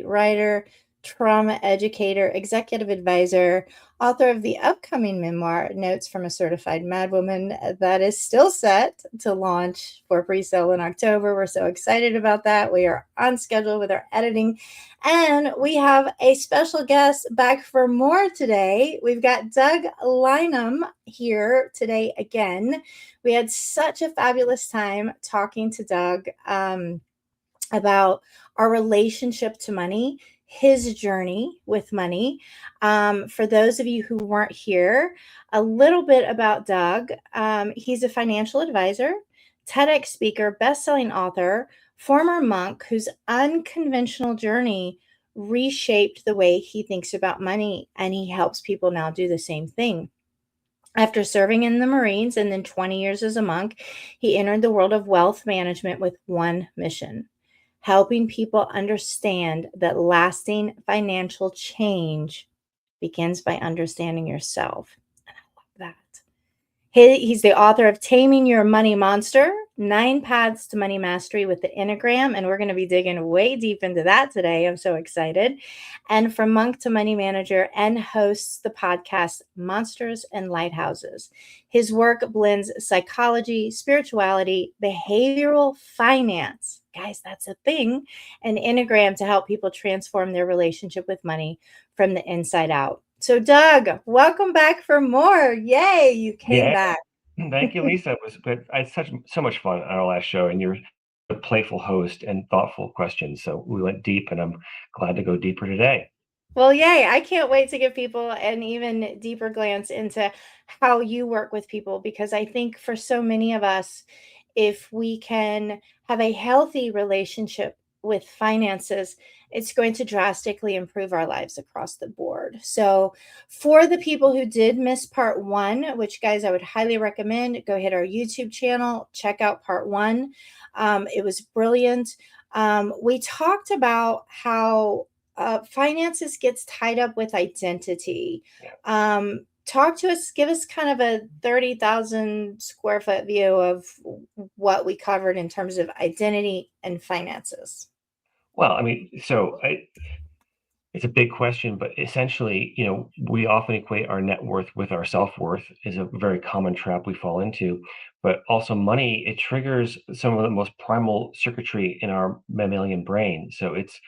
writer, trauma educator, executive advisor, author of the upcoming memoir, Notes from a Certified Madwoman, that is still set to launch for pre-sale in October. We're so excited about that. We are on schedule with our editing. And we have a special guest back for more today. We've got Doug Lynam here today again. We had such a fabulous time talking to Doug about our relationship to money, his journey with money. For those of you who weren't here, a little bit about Doug. He's a financial advisor, TEDx speaker, best-selling author, former monk whose unconventional journey reshaped the way he thinks about money, and he helps people now do the same thing. After serving in the Marines and then 20 years as a monk, he entered the world of wealth management with one mission: helping people understand that lasting financial change begins by understanding yourself. And I love that. He's the author of Taming Your Money Monster, 9 Paths to Money Mastery with the Enneagram, and we're going to be digging way deep into that today. I'm so excited. And From Monk to Money Manager, and hosts the podcast Monsters and Lighthouses. His work blends psychology, spirituality, behavioral finance, guys, that's a thing, and Enneagram to help people transform their relationship with money from the inside out. So, Doug, welcome back for more. Yay, you came back. Thank you, Lisa. I had so much fun on our last show, and you're a playful host and thoughtful questions. So we went deep, and I'm glad to go deeper today. Well, yay. I can't wait to give people an even deeper glance into how you work with people, because I think for so many of us, if we can have a healthy relationship with finances, it's going to drastically improve our lives across the board. So, for the people who did miss part 1, which, guys, I would highly recommend, go hit our YouTube channel, check out part 1. It was brilliant. We talked about how finances gets tied up with identity. Talk to us, give us kind of a 30,000 square foot view of what we covered in terms of identity and finances. Well, I mean, it's a big question, but essentially, we often equate our net worth with our self-worth is a very common trap we fall into. But also money, it triggers some of the most primal circuitry in our mammalian brain. So it's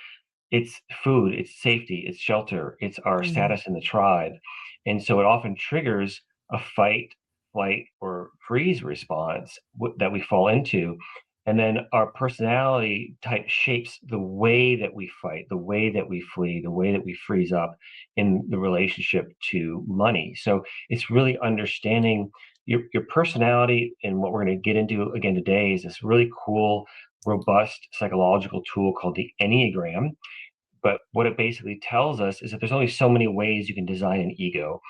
food, it's safety, it's shelter, it's our status in the tribe. And so it often triggers a fight, flight, or freeze response that we fall into. And then our personality type shapes the way that we fight, the way that we flee, the way that we freeze up in the relationship to money. So it's really understanding your personality. And what we're going to get into again today is this really cool, robust psychological tool called the Enneagram. But what it basically tells us is that there's only so many ways you can design an ego,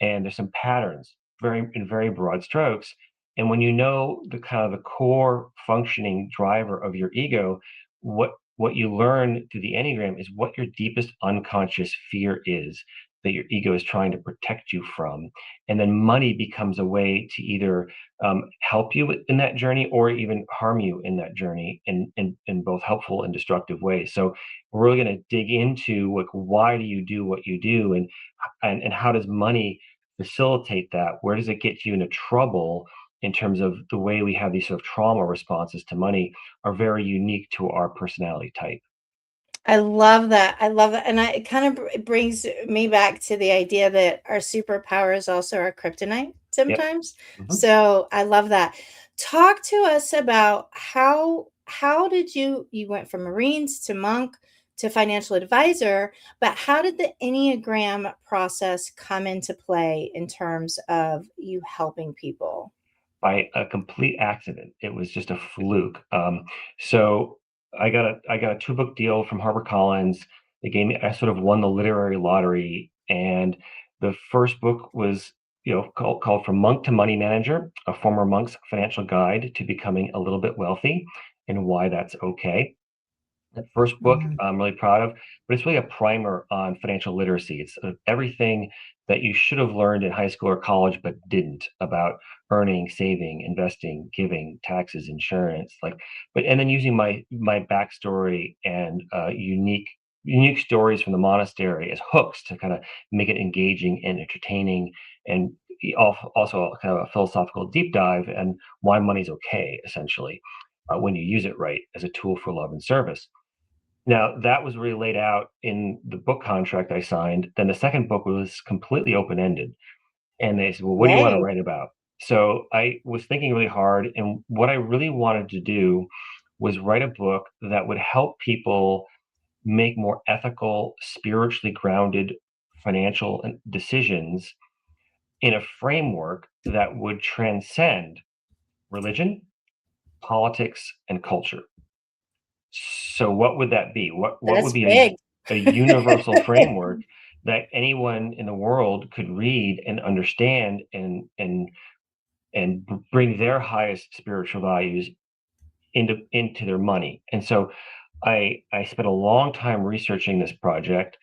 and there's some patterns, very broad strokes. And when you know the kind of the core functioning driver of your ego, what you learn through the Enneagram is what your deepest unconscious fear is that your ego is trying to protect you from. And then money becomes a way to either help you in that journey or even harm you in that journey in both helpful and destructive ways. So we're really going to dig into like, why do you do what you do, and how does money facilitate that? Where does it get you into trouble? In terms of the way we have these sort of trauma responses to money are very unique to our personality type. I love that. I love that. And it kind of brings me back to the idea that our superpower is also our kryptonite Yep. sometimes. Mhm. So I love that. Talk to us about how did you went from Marines to monk to financial advisor, but how did the Enneagram process come into play in terms of you helping people? By a complete accident. It was just a fluke. So I got a 2-book deal from HarperCollins. They gave me I sort of won the literary lottery, and the first book was called From Monk to Money Manager: A Former Monk's Financial Guide to Becoming a Little Bit Wealthy and Why That's Okay. That first book I'm really proud of, but it's really a primer on financial literacy. It's everything that you should have learned in high school or college but didn't about earning, saving, investing, giving, taxes, insurance, and then using my backstory and unique unique stories from the monastery as hooks to kind of make it engaging and entertaining, and also kind of a philosophical deep dive and why money's okay, essentially, when you use it right as a tool for love and service. Now, that was really laid out in the book contract I signed. Then the second book was completely open ended. And they said, well, what do you want to Yay. write about? So I was thinking really hard. And what I really wanted to do was write a book that would help people make more ethical, spiritually grounded financial decisions in a framework that would transcend religion, politics, and culture. So what would that be? What would That's be big. a universal framework that anyone in the world could read and understand and bring their highest spiritual values into their money? And so I spent a long time researching this project.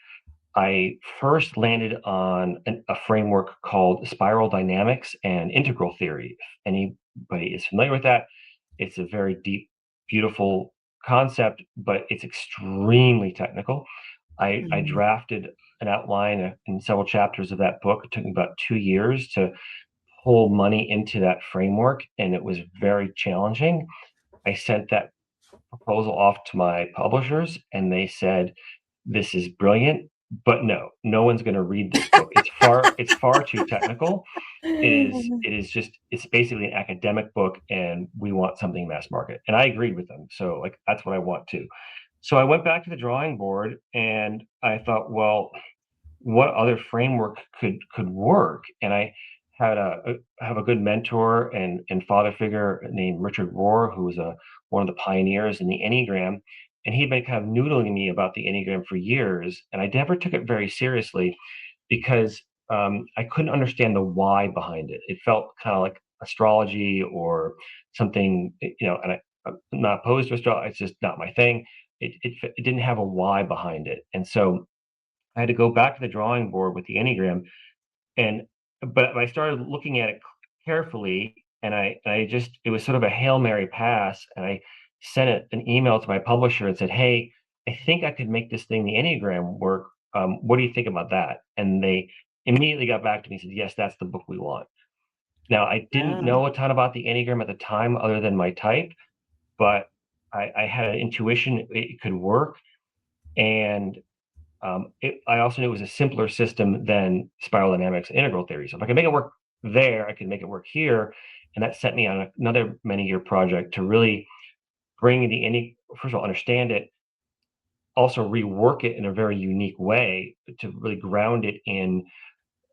I first landed on a framework called spiral dynamics and integral theory. If anybody is familiar with that, it's a very deep, beautiful concept, but it's extremely technical. I Mhm. drafted an outline in several chapters of that book. It took me about 2 years to pull money into that framework, and it was very challenging. I sent that proposal off to my publishers, and they said, "This is brilliant, but no one's going to read this book. It's far too technical. It's basically an academic book, and we want something mass market." And I agreed with them. So like that's what I want too. So I went back to the drawing board, and I thought, well, what other framework could work? And I had have a good mentor and father figure named Richard Rohr, who was one of the pioneers in the Enneagram, and he'd been kind of noodling me about the Enneagram for years, and I never took it very seriously because I couldn't understand the why behind it. It felt kind of like astrology or something, And I'm not opposed to astrology; it's just not my thing. It didn't have a why behind it, and so I had to go back to the drawing board with the Enneagram, and but I started looking at it carefully, and I just it was sort of a Hail Mary pass, and I sent an email to my publisher and said, "Hey, I think I could make this thing, the Enneagram, work. What do you think about that?" And they immediately got back to me and said, "Yes, that's the book we want." Now, I didn't Wow. know a ton about the Enneagram at the time other than my type, but I had an intuition it could work, and I also knew it was a simpler system than spiral dynamics and integral theory. So if I could make it work there, I could make it work here. And that set me on another many year project to really bring first of all, understand it, also rework it in a very unique way to really ground it in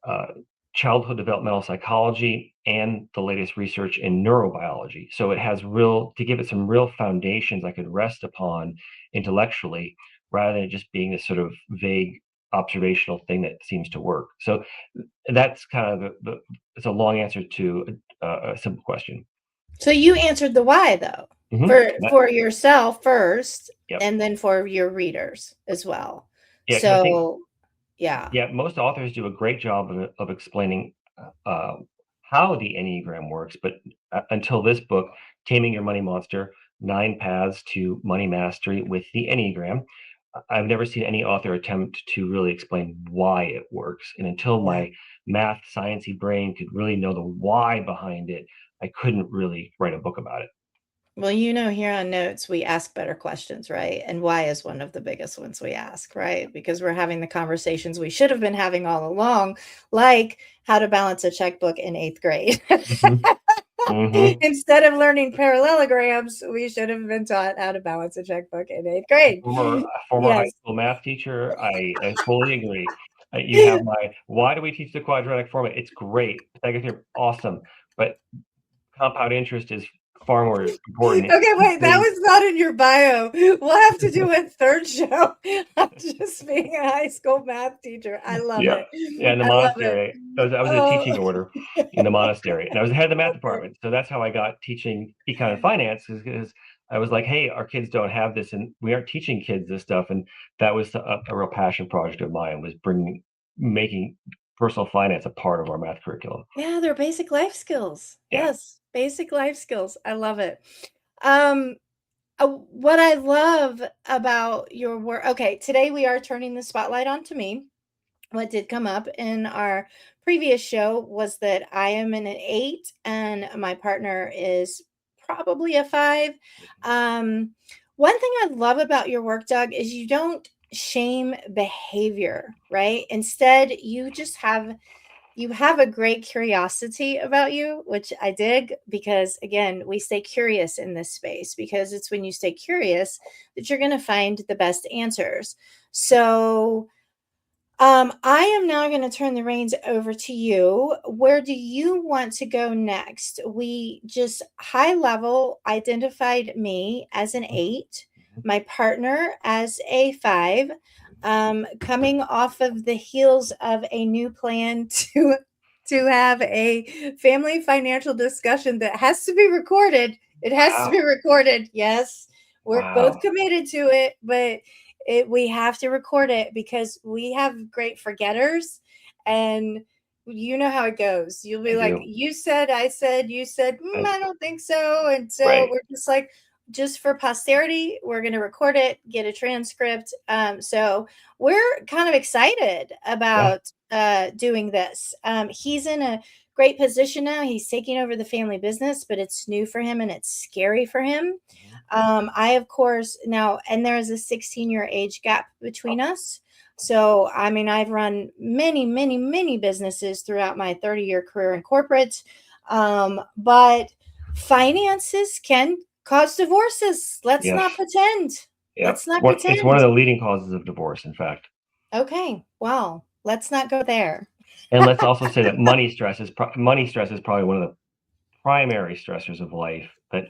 uh, childhood developmental psychology and the latest research in neurobiology. So it has to give it some real foundations I could rest upon intellectually rather than just being this sort of vague observational thing that seems to work. So that's kind of it's a long answer to a simple question. So you answered the why though, Hmm. for yourself first, Yep. and then for your readers as well. Yeah, because I think So, yeah. yeah, most authors do a great job of explaining how the Enneagram works, but until this book, Taming Your Money Monster: 9 Paths to Money Mastery with the Enneagram, I've never seen any author attempt to really explain why it works. And until Yeah. my math, sciencey brain could really know the why behind it, I couldn't really write a book about it. Well, here on Notes, we ask better questions, right? And why is one of the biggest ones we ask, right? Because we're having the conversations we should have been having all along, like how to balance a checkbook in 8th grade. Hmm. Hmm. Instead of learning parallelograms, we should have been taught how to balance a checkbook in 8th grade. Former high Yes. school math teacher, I fully agree. You have my why do we teach the quadratic formula? It's great. Pythagorean, awesome. But compound interest is far more important Okay, wait, that than was not in your bio. We'll have to do a third show on just being a high school math teacher. I love yeah. it. Yeah, in the I love it. monastery. I was in a Oh. teaching order in the monastery, and I was the head of the math Okay. department. So that's how I got teaching econ and finance, is because I was like, hey, our kids don't have this, and we aren't teaching kids this stuff. And that was a real passion project of mine, was making personal finance a part of our math curriculum. Yeah, they're basic life skills. Yeah. Yes, basic life skills. I love it. Um, What I love about your work, okay, today we are turning the spotlight onto me. What did come up in our previous show was that I am an 8 and my partner is probably a 5. Um, One thing I love about your work, Doug, is you don't shame behavior, right? Instead, you have a great curiosity about you, which I dig because, again, we stay curious in this space because it's when you stay curious that you're going to find the best answers. So, I am now going to turn the reins over to you. Where do you want to go next? We just high level identified me as an 8, Mhm. my partner as a 5, coming off of the heels of a new plan to have a family financial discussion that has to be recorded. It has to be Wow. recorded. Yes, we're both Wow. committed to it, but we have to record it because we have great forgetters, and you know how it goes. You'll I be like, do. you said, I said, you said, I, I don't think so. And so right. we're just like, just for posterity, we're going to record it, get a transcript. So we're kind of excited Yeah. about doing this. He's in a great position now. He's taking over the family business, but it's new for him and it's scary for him. Mhm. I, of course, now, and there is a 16-year age gap between Oh, us. So, I mean, I've run many, many, many businesses throughout my 30-year career in corporate. But finances can cause divorces. Let's yes. not pretend. Yep. Let's not It's one of pretend. the leading causes of divorce, in fact. Okay. Well, let's not go there. And let's also say that money stress is probably one of the primary stressors of life. But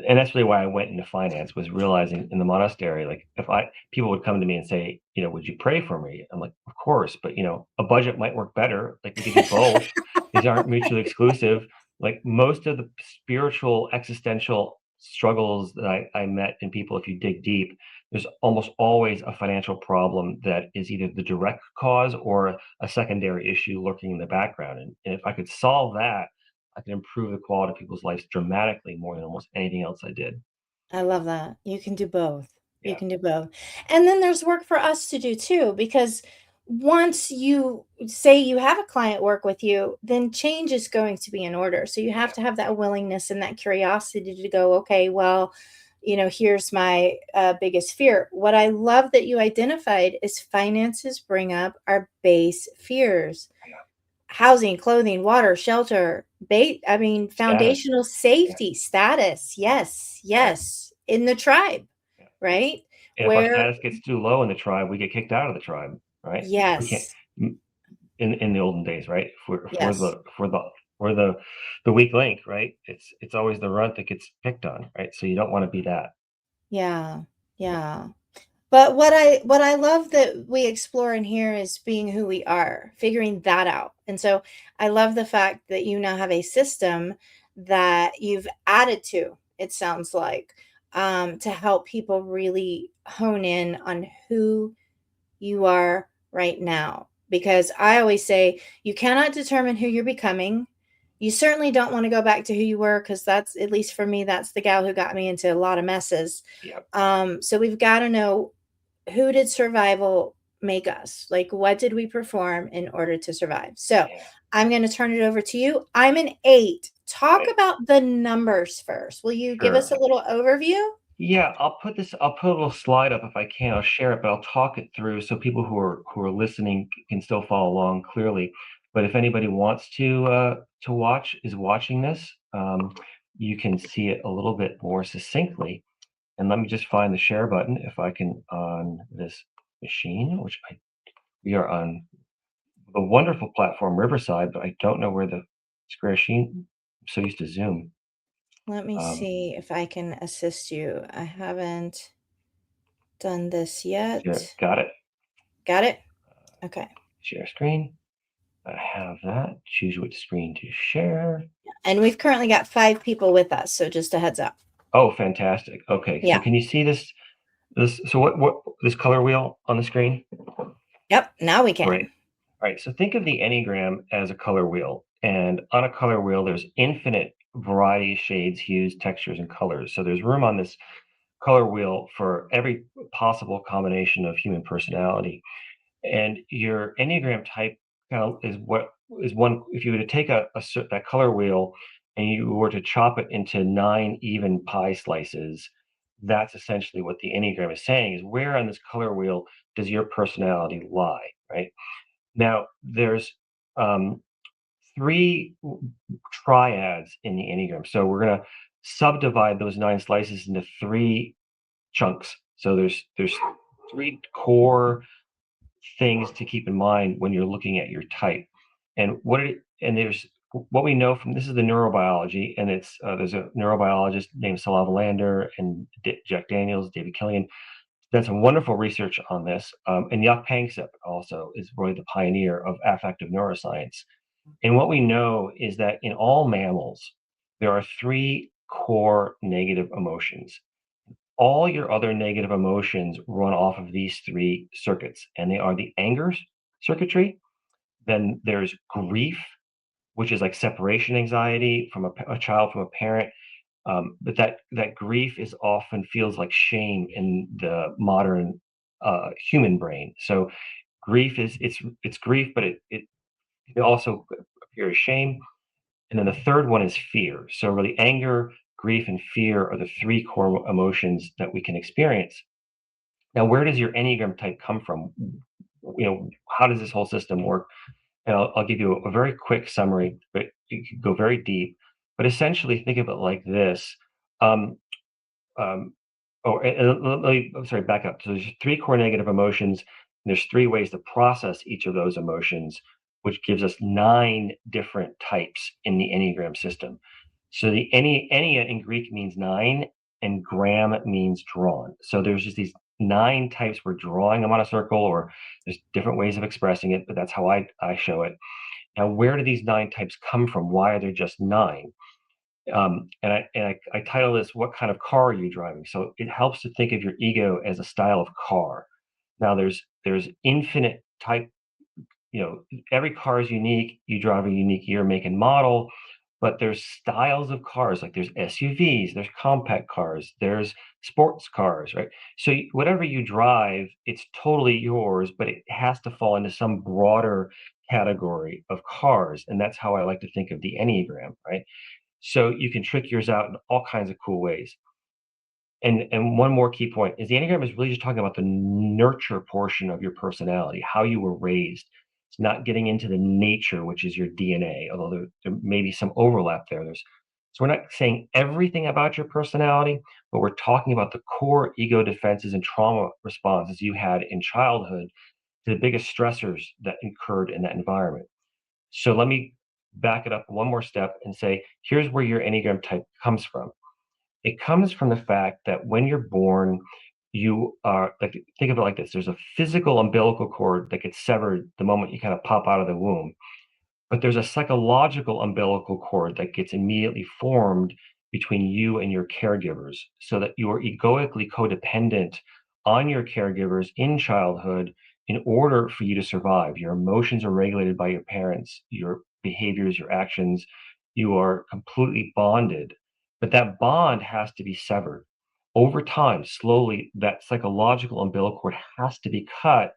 and that's really why I went into finance, was realizing in the monastery, like, if I people would come to me and say, would you pray for me? I'm like, of course, but a budget might work better. Like, we could do both. These aren't mutually exclusive. Like, most of the spiritual existential struggles that I met in people, if you dig deep, there's almost always a financial problem that is either the direct cause or a secondary issue lurking in the background. And if I could solve that, I can improve the quality of people's lives dramatically more than almost anything else I did. I love that. You can do both. You Yeah. can do both. And then there's work for us to do too, because once you say you have a client work with you, then change is going to be in order. So you have Yeah. to have that willingness and that curiosity to go, okay, well, here's my biggest fear. What I love that you identified is finances bring up our base fears: housing, clothing, water, shelter, I mean, Status. foundational Yeah. safety, status. Yes, Yeah. yes. In the tribe, Yeah. right? And if our Where, status gets too low in the tribe, we get kicked out of the tribe, right? We can't yes, in the olden days, right? If we're yes. the if we're the we're the weak link, right? It's always the runt that gets picked on, right? So you don't want to be that. Yeah, yeah. But what I love that we explore in here is being who we are, figuring that out. And so I love the fact that you now have a system that you've added to, it sounds like, to help people really hone in on who you are right now. Because I always say you cannot determine who you're becoming. You certainly don't want to go back to who you were, because that's, at least for me, that's the gal who got me into a lot of messes. Yep. So we've got to know, who did survival make us? Like, what did we perform in order to survive? So Yeah. I'm going to turn it over to you. I'm an 8. Talk Right. about the numbers first. Will you give us Sure. a little overview? Yeah, I'll put a little slide up if I can. I'll share it, but I'll talk it through so people who are listening can still follow along clearly. But if anybody wants to watching this, you can see it a little bit more succinctly. And let me just find the share button if I can on this machine, we are on the wonderful platform Riverside, but I don't know where the square sheen. I'm so used to Zoom. Let me Um, see if I can assist you. I haven't done this yet. got it. Got it? Okay. Share screen. I have that. Choose which screen to share. And we've currently got 5 people with us, so just a heads up. Oh, fantastic. Okay, so Yeah. can you see this? So what this color wheel on the screen? Yep. Now we Great. can. All right. So think of the Enneagram as a color wheel, and on a color wheel, there's infinite variety of shades, hues, textures, and colors. So there's room on this color wheel for every possible combination of human personality. And your Enneagram type kind of is one. If you were to take that color wheel and you were to chop it into 9 even pie slices, that's essentially what the Enneagram is saying, is where on this color wheel does your personality lie, right? Now, there's um, 3 triads in the Enneagram. So we're gonna subdivide those 9 slices into 3 chunks. So there's 3 core things to keep in mind when you're looking at your type. And there's what we know from this is the neurobiology, and it's there's a neurobiologist named Salah Valander and Jack Daniels, David Killian, done some wonderful research on this. And Jaak Panksepp also is really the pioneer of affective neuroscience. And what we know is that in all mammals, there are 3 core negative emotions. All your other negative emotions run off of these 3 circuits, and they are the anger circuitry. Then there's grief, which is like separation anxiety from a child from a parent. But that grief is often feels like shame in the modern human brain. So grief is it's grief, but it also appears as shame. And then the third one is fear. So really, anger, grief, and fear are the 3 core emotions that we can experience. Now, where does your Enneagram type come from? How does this whole system work? And I'll give you a very quick summary, but you can go very deep. But essentially, think of it like this. Um, um, I'm sorry, back up. So there's 3 core negative emotions, and there's 3 ways to process each of those emotions, which gives us 9 different types in the Enneagram system. So the Ennea in Greek means 9, and gram means drawn. So there's just these 9 types. We're drawing them on a circle, or there's different ways of expressing it, but that's how I show it. Now, where do these 9 types come from? Why are there just 9? And I title this "What kind of car are you driving?" So it helps to think of your ego as a style of car. Now, there's infinite type. Every car is unique. You drive a unique year, make, and model, but there's styles of cars. Like there's SUVs, there's compact cars, there's sports cars, right? So whatever you drive, it's totally yours, but it has to fall into some broader category of cars, and that's how I like to think of the Enneagram, right? So you can trick yours out in all kinds of cool ways. And one more key point is the Enneagram is really just talking about the nurture portion of your personality, how you were raised. It's not getting into the nature, which is your DNA, although there may be some overlap there. So we're not saying everything about your personality, but we're talking about the core ego defenses and trauma responses you had in childhood to the biggest stressors that occurred in that environment. So let me back it up one more step and say, here's where your Enneagram type comes from. It comes from the fact that when you're born, you are like, think of it like this: there's a physical umbilical cord that gets severed the moment you kind of pop out of the womb. But there's a psychological umbilical cord that gets immediately formed between you and your caregivers, so that you are egoically codependent on your caregivers in childhood in order for you to survive. Your emotions are regulated by your parents, your behaviors, your actions. You are completely bonded, but that bond has to be severed. Over time, slowly, that psychological umbilical cord has to be cut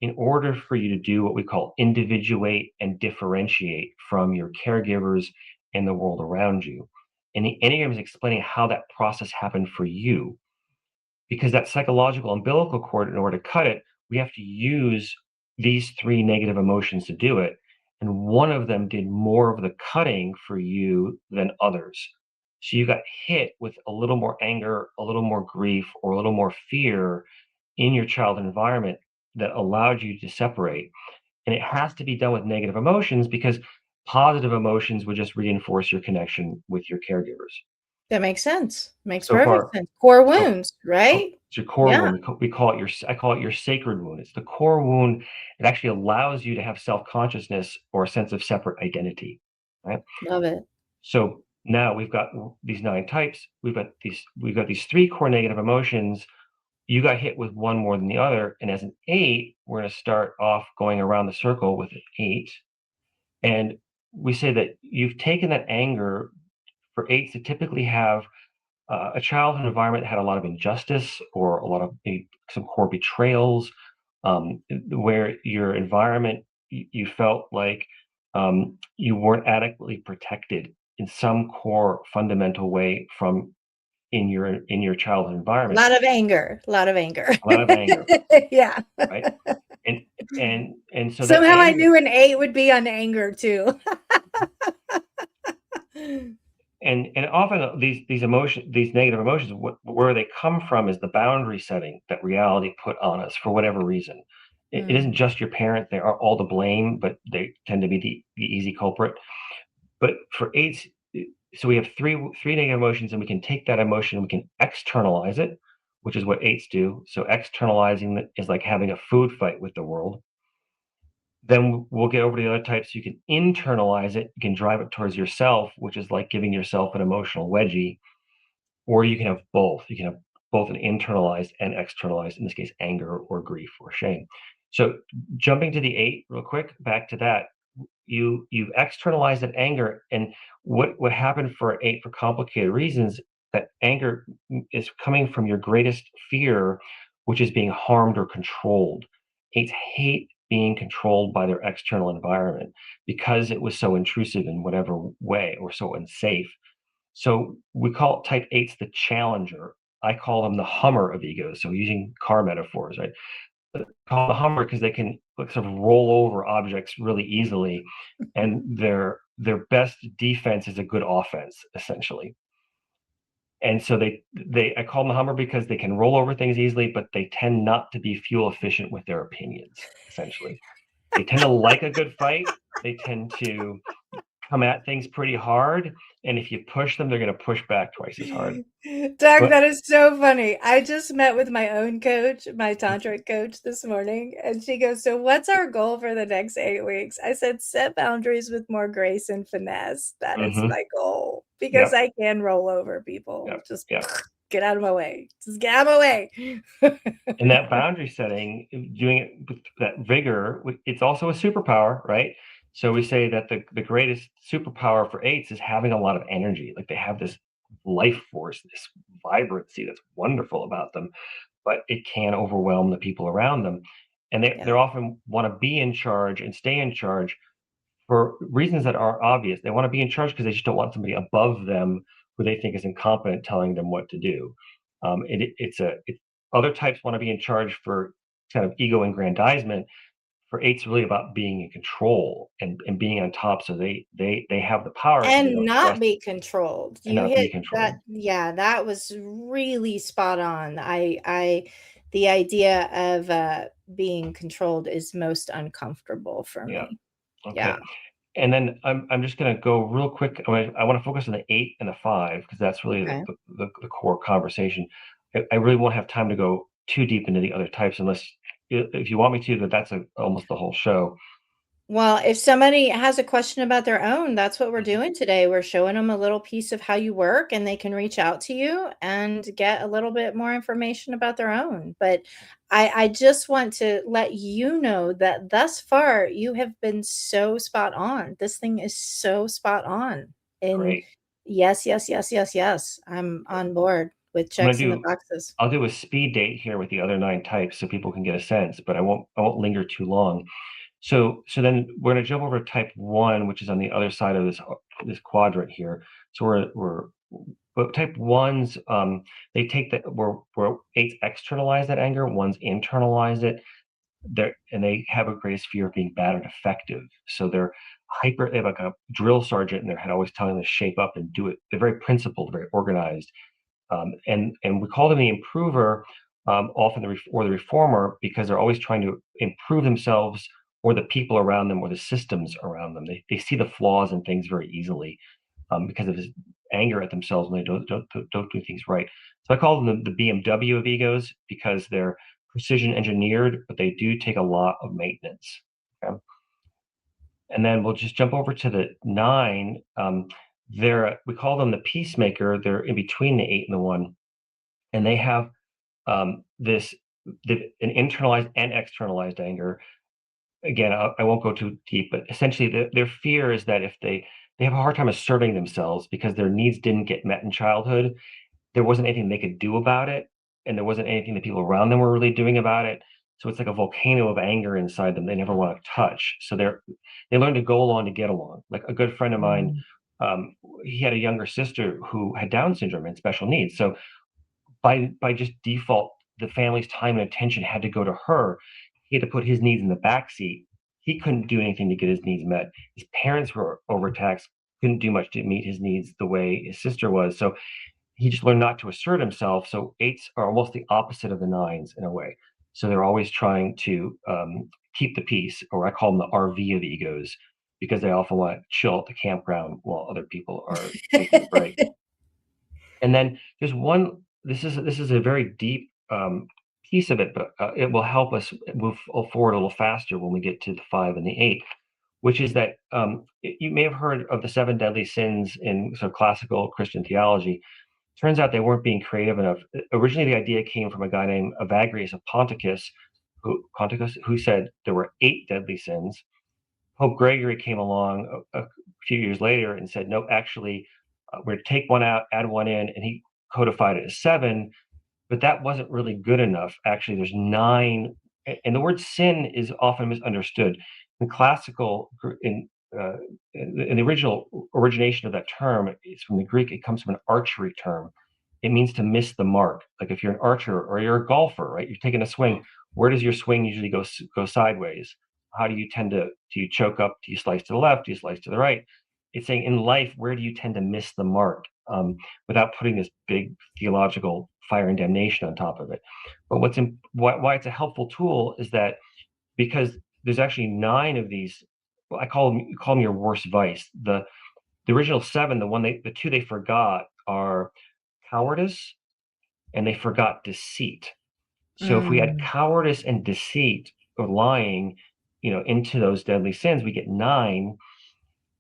in order for you to do what we call individuate and differentiate from your caregivers and the world around you. And the Enneagram is explaining how that process happened for you, because that psychological umbilical cord, in order to cut it, we have to use these 3 negative emotions to do it. And one of them did more of the cutting for you than others. So you got hit with a little more anger, a little more grief, or a little more fear in your child environment that allowed you to separate. And it has to be done with negative emotions, because positive emotions would just reinforce your connection with your caregivers. That makes sense. Makes So perfect far, sense. Core so wounds, right? it's your core Yeah, wound. We call it I call it your sacred wound. It's the core wound. It actually allows you to have self-consciousness or a sense of separate identity, right? love it. So now we've got these 9 types. We've got these 3 core negative emotions. You got hit with one more than the other, and as an 8, we're going to start off going around the circle with an 8, and we say that you've taken that anger. For 8s to typically have a childhood environment that had a lot of injustice or a lot of some core betrayals, where your environment, you felt like you weren't adequately protected in some core fundamental way from in your childhood A environment. lot of anger, a lot of anger. A lot of anger, Yeah. right? And so that Somehow I anger, knew an 8 would be on anger too. and often these emotions, these negative emotions, where they come from is the boundary setting that reality put on us for whatever reason. It isn't Mm. just your parent; they are all to blame, but they tend to be the easy culprit. But for eights, so we have three negative emotions, and we can take that emotion and we can externalize it, which is what eights do. So externalizing it is like having a food fight with the world. Then we'll get over to the other types. You can internalize it. You can drive it towards yourself, which is like giving yourself an emotional wedgie, or you can have both. You can have both an internalized and externalized, in this case, anger or grief or shame. So jumping to the 8 real quick, back to that, you've externalized that anger, and what happened for 8 for complicated reasons, that anger is coming from your greatest fear, which is being harmed or controlled. 8s hate being controlled by their external environment because it was so intrusive in whatever way or so unsafe. So we call type 8s the challenger. I call them the Hummer of egos. So using car metaphors, right? Call the Hummer because they can like sort of roll over objects really easily, and their best defense is a good offense, essentially. And so they I call them the Hummer because they can roll over things easily, but they tend not to be fuel efficient with their opinions, essentially. They tend to like a good fight. They tend to come at things pretty hard, and if you push them, they're going to push back twice as hard. Doug, But that is so funny. I just met with my own coach, my tantric coach this morning, and she goes, "So what's our goal for the next 8 weeks?" I said, "Set boundaries with more grace and finesse. That is mm-hmm, my goal because yep, I can roll over people. yep, Just yep. get out of my way. Just get out of my way." And that boundary setting, doing it with that vigor, it's also a superpower, right? So we say that the greatest superpower for eights is having a lot of energy. Like they have this life force, this vibrancy that's wonderful about them, but it can overwhelm the people around them. And they Yeah. often want to be in charge and stay in charge for reasons that are obvious. They want to be in charge because they just don't want somebody above them who they think is incompetent telling them what to do. Other types want to be in charge for kind of ego aggrandizement. For eight's really about being in control and being on top, so they have the power because they And don't not trust be controlled. and You not be hit that, controlled. yeah, that was really spot on. The idea of, being controlled is most uncomfortable for Yeah. me. Yeah, Okay. And then I'm just going to go real quick. I want to focus on the 8 and the 5 because that's really okay. the core conversation. I really won't have time to go too deep into the other types unless if you want me to, but that's almost the whole show. Well, if somebody has a question about their own, that's what we're Mhm. doing today. We're showing them a little piece of how you work, and they can reach out to you and get a little bit more information about their own. But I just want to let you know that thus far, you have been so spot on. This thing is so spot on. And Great. yes, yes, yes, yes, yes. I'm on board with I'm gonna checks in the do. boxes. I'll do a speed date here with the other 9 types so people can get a sense, but I won't linger too long. So then we're gonna jump over to type 1, which is on the other side of this quadrant here. So we're but type 1s, they take that where 8s externalize that anger, 1s internalize it. They have a greatest fear of being bad and effective. So they have like a drill sergeant in their head always telling them to shape up and do it. They're very principled, very organized. And we call them the improver, often or the reformer, because they're always trying to improve themselves or the people around them or the systems around them. They see the flaws in things very easily, because of his anger at themselves when they don't do things right. So I call them the BMW of egos because they're precision engineered, but they do take a lot of maintenance. Okay? And then we'll just jump over to the 9. We call them the peacemaker. They're in between the 8 and the 1, and they have this an internalized and externalized anger. Again, I won't go too deep, but essentially their fear is that if they have a hard time asserting themselves because their needs didn't get met in childhood, there wasn't anything they could do about it, and there wasn't anything that people around them were really doing about it. So it's like a volcano of anger inside them they never want to touch. So they learn to go along to get along. Like a good friend of mine, Mm. he had a younger sister who had Down syndrome and special needs. So by just default, the family's time and attention had to go to her. He had to put his needs in the back seat. He couldn't do anything to get his needs met. His parents were overtaxed, couldn't do much to meet his needs the way his sister was. So he just learned not to assert himself. So eights are almost the opposite of the nines in a way. So they're always trying to keep the peace, or I call them the RV of egos, because they often want to chill at the campground while other people are taking a break. And then there's one. This is a very deep piece of it, but it will help us move forward a little faster when we get to the 5 and the 8, which is that you may have heard of the 7 deadly sins in sort of classical Christian theology. Turns out they weren't being creative enough. Originally, the idea came from a guy named Evagrius of Ponticus, who said there were 8 deadly sins. Pope Gregory came along a few years later and said, no, actually, we're going to take one out, add one in, and he codified it as 7. But that wasn't really good enough. Actually, there's 9, and the word sin is often misunderstood. In classical, uh, in the original origination of that term, it's from the Greek. It comes from an archery term. It means to miss the mark. Like if you're an archer or you're a golfer, right? You're taking a swing. Where does your swing usually go sideways? How do you tend to? Do you choke up? Do you slice to the left? Do you slice to the right? It's saying in life, where do you tend to miss the mark? Without putting this big theological fire and damnation on top of it. But why it's a helpful tool is that because there's actually 9 of these. Well, I call them your worst vice. The original 7, the 2 they forgot are cowardice, and they forgot deceit. So if we add Mm. cowardice and deceit or lying, into those deadly sins, we get 9,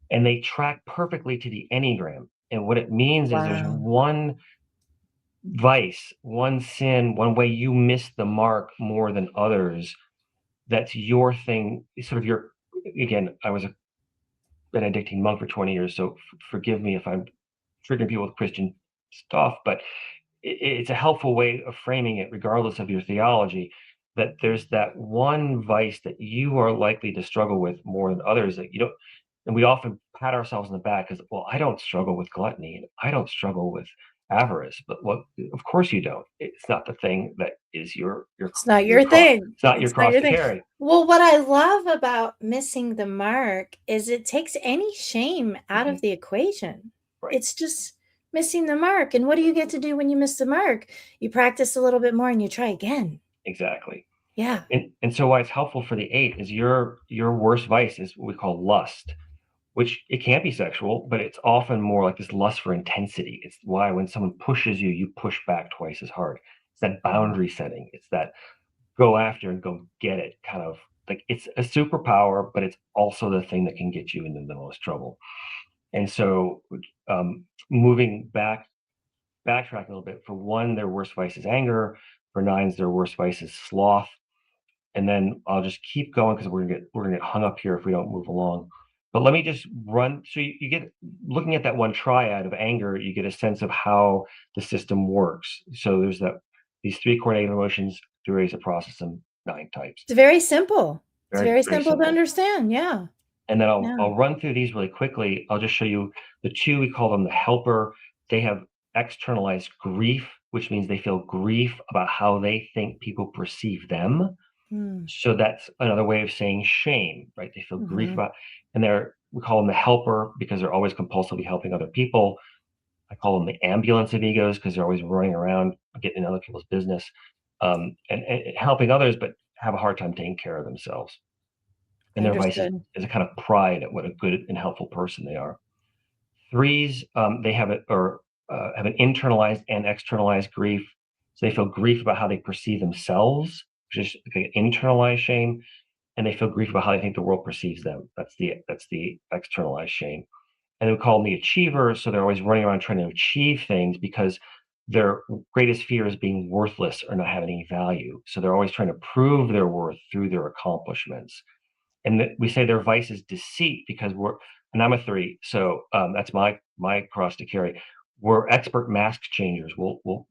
and they track perfectly to the Enneagram. And what it means is there's Wow. one vice, one sin, one way you miss the mark more than others. That's your thing. Sort of your, again, I was a Benedictine monk for 20 years, so forgive me if I'm triggering people with Christian stuff, but it's a helpful way of framing it, regardless of your theology, that there's that one vice that you are likely to struggle with more than others that you don't. And we often pat ourselves on the back as, well, I don't struggle with gluttony and I don't struggle with avarice. But what, of course you don't. It's not the thing that is It's not your your cross. thing. It's not your It's not cross your to thing. carry. Well, what I love about missing the mark is it takes any shame out Mhm. of the equation. Right. It's just missing the mark. And what do you get to do when you miss the mark? You practice a little bit more and you try again. Exactly. Yeah. And so why it's helpful for the 8 is your worst vice is what we call lust, which it can't be sexual, but it's often more like this lust for intensity. It's why when someone pushes you, you push back twice as hard. It's that Mm. boundary setting. It's that go after and go get it kind of, like, it's a superpower, but it's also the thing that can get you into the most trouble. And so, moving backtrack a little bit. For 1, their worst vice is anger. For 9s, their worst vice is sloth. And then I'll just keep going because we're gonna get hung up here if we don't move along. But let me just run. So you get, looking at that one triad of anger, you get a sense of how the system works. So there's these 3 core negative emotions, 3 ways to process them, 9 types. It's very simple. It's Very, very very simple to simple. understand. Yeah. And then I'll Yeah. I'll run through these really quickly. I'll just show you the 2, we call them the helper. They have externalized grief, which means they feel grief about how they think people perceive them. Mm. So that's another way of saying shame, right? They feel grief Hmm. about, and we call them the helper because they're always compulsively helping other people. I call them the ambulance of egos because they're always running around getting in other people's business, and helping others, but have a hard time taking care of themselves. And their vice Understood. is a kind of pride at what a good and helpful person they are. 3s, they have it, or have an internalized and externalized grief. So they feel grief about how they perceive themselves, which is like an internalized shame, and they feel grief about how they think the world perceives them. That's the externalized shame. And we call them the achiever. So they're always running around trying to achieve things because their greatest fear is being worthless or not having any value. So they're always trying to prove their worth through their accomplishments. And we say their vice is deceit because and I'm a 3, so that's my cross to carry. we're expert mask changers. We'll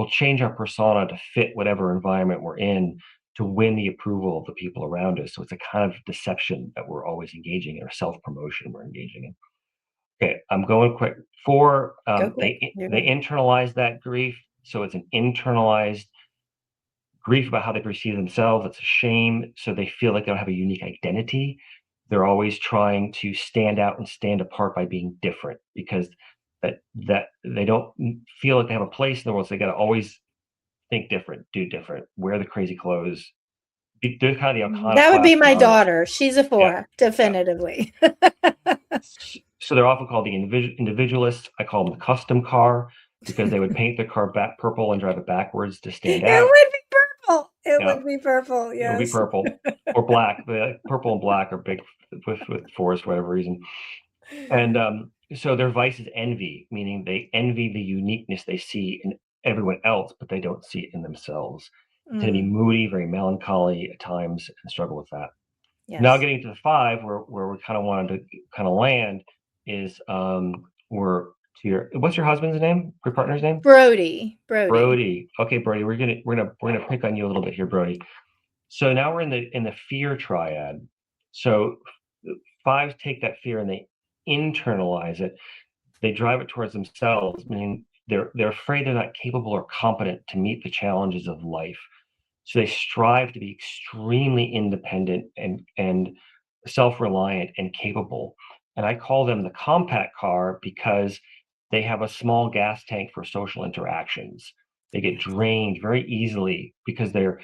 change our persona to fit whatever environment we're in to win the approval of the people around us. So it's a kind of deception that we're always engaging in, or self-promotion we're engaging in. Okay, I'm going quick. 4, Go quick. they internalize that grief. So it's an internalized grief about how they perceive themselves. It's a shame. So they feel like they don't have a unique identity. They're always trying to stand out and stand apart by being different, because that they don't feel like they have a place in the world. So they got to always think different, do different, wear the crazy clothes. They're kind of the That would be iconoclast and my artist. daughter. She's a Yeah, 4, yeah. definitively. So they're often called the individualists. I call them the custom car, because they would paint their car back purple and drive it backwards to stand It out. would be purple. It Yeah, would be purple. it would be Yes. purple or black. Purple and black are big with fours for whatever reason. And so their vice is envy, meaning they envy the uniqueness they see in everyone else, but they don't see it in themselves. They tend to be Mm, moody, very melancholy at times, and struggle with that. Now yes. getting to the 5, where we kind of wanted to kind of land, is we're to your, what's your husband's name? Your partner's name? Brody. Brody. Brody. Okay, Brody, we're gonna pick on you a little bit here, Brody. So now we're in the fear triad. So 5s take that fear and they internalize it. They drive it towards themselves, meaning they're afraid they're not capable or competent to meet the challenges of life. So they strive to be extremely independent and self-reliant and capable. And I call them the compact car, because they have a small gas tank for social interactions. They get drained very easily because they're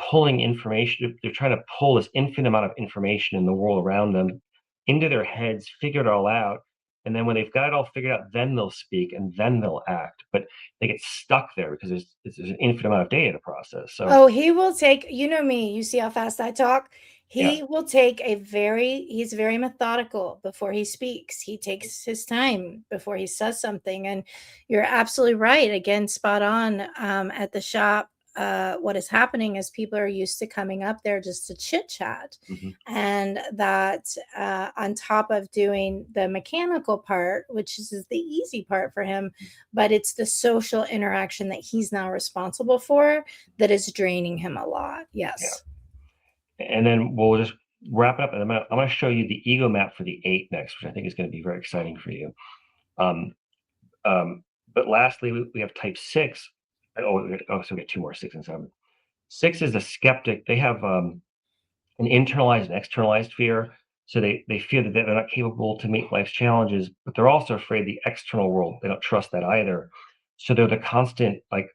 pulling information. They're trying to pull this infinite amount of information in the world around them into their heads, figure it all out. And then when they've got it all figured out, then they'll speak and then they'll act. But they get stuck there because there's an infinite amount of data to process. So Oh, he will take, you know me, you see how fast I talk? yeah. He will take he's very methodical before he speaks. He takes his time before he says something. And you're absolutely right. Again, spot on at the shop. What is happening is people are used to coming up there just to chit chat. Mm-hmm. And that on top of doing the mechanical part, which is the easy part for him, but it's the social interaction that he's now responsible for that is draining him a lot. Yeah. Yes. And then we'll just wrap it up. And I'm gonna show you the ego map for the 8 next, which I think is going to be very exciting for you. Um, but lastly, we have type 6. So we get 2 more, 6 and 7. 6 is the skeptic. They have an internalized and externalized fear. So they feel that they're not capable to meet life's challenges, but they're also afraid of the external world. They don't trust that either. So they're the constant, like,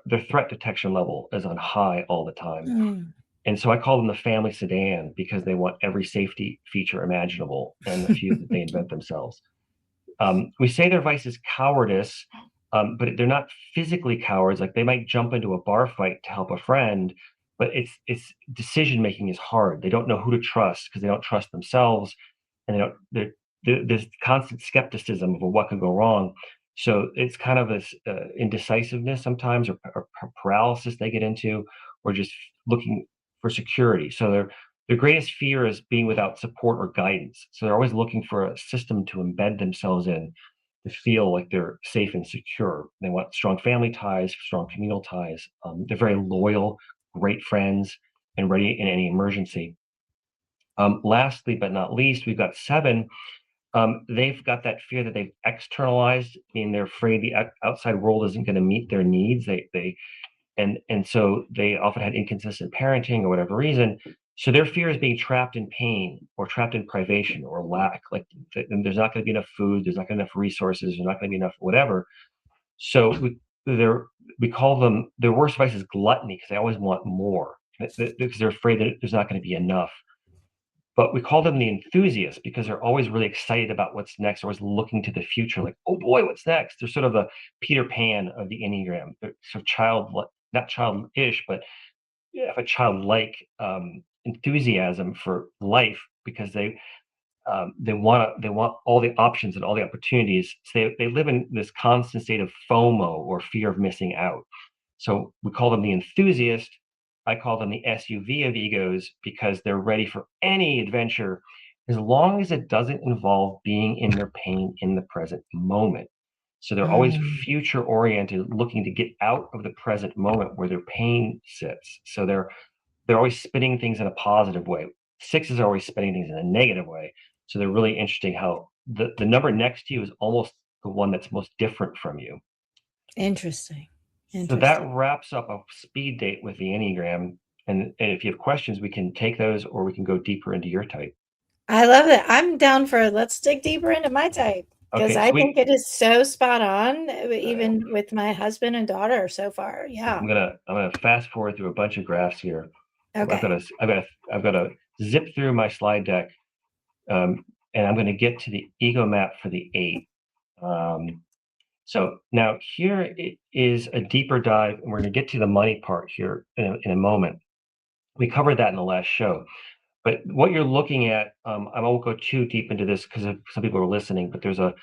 their threat detection level is on high all the time. Mm. And so I call them the family sedan, because they want every safety feature imaginable and the few that they invent themselves. We say their vice is cowardice, but they're not physically cowards. Like, they might jump into a bar fight to help a friend, but it's decision making is hard. They don't know who to trust because they don't trust themselves, and there's constant skepticism of what could go wrong. So it's kind of this indecisiveness sometimes, or paralysis they get into, or just looking for security. So their greatest fear is being without support or guidance. So they're always looking for a system to embed themselves in, to feel like they're safe and secure. They want strong family ties, strong communal ties. They're very loyal, great friends, and ready in any emergency. Lastly, but not least, we've got 7. They've got that fear that they've externalized, meaning they're afraid the outside world isn't going to meet their needs. And so they often had inconsistent parenting or whatever reason. So their fear is being trapped in pain or trapped in privation or lack. Like, there's not going to be enough food, there's not going to be enough resources, there's not going to be enough whatever. So we call them, their worst vice is gluttony, because they always want more, because they're afraid that there's not going to be enough. But we call them the enthusiasts because they're always really excited about what's next, always looking to the future, like, oh boy, what's next? They're sort of the Peter Pan of the Enneagram. They're sort of not childish, but have a childlike enthusiasm for life, because they want all the options and all the opportunities. So they live in this constant state of FOMO, or fear of missing out. So we call them the enthusiast. I call them the SUV of egos, because they're ready for any adventure as long as it doesn't involve being in their pain in the present moment. So they're always Mm, future oriented, looking to get out of the present moment where their pain sits. So they're always spinning things in a positive way. Sixes are always spinning things in a negative way. So they're really interesting how the number next to you is almost the one that's most different from you. interesting. So that Interesting. wraps up a speed date with the Enneagram. And if you have questions, we can take those or we can go deeper into your type. I love it. I'm down for let's dig deeper into my type because Okay, I think sweet. it is so spot on, Uh, even with my husband and daughter so far. Yeah. I'm gonna fast forward through a bunch of graphs here. I've got Okay. to I've got to zip through my slide deck, and I'm going to get to the ego map for the eight. Um, so now here it is a deeper dive, and we're going to get to the money part here in a moment. We covered that in the last show. But what you're looking at, I won't go too deep into this because some people are listening, but there's a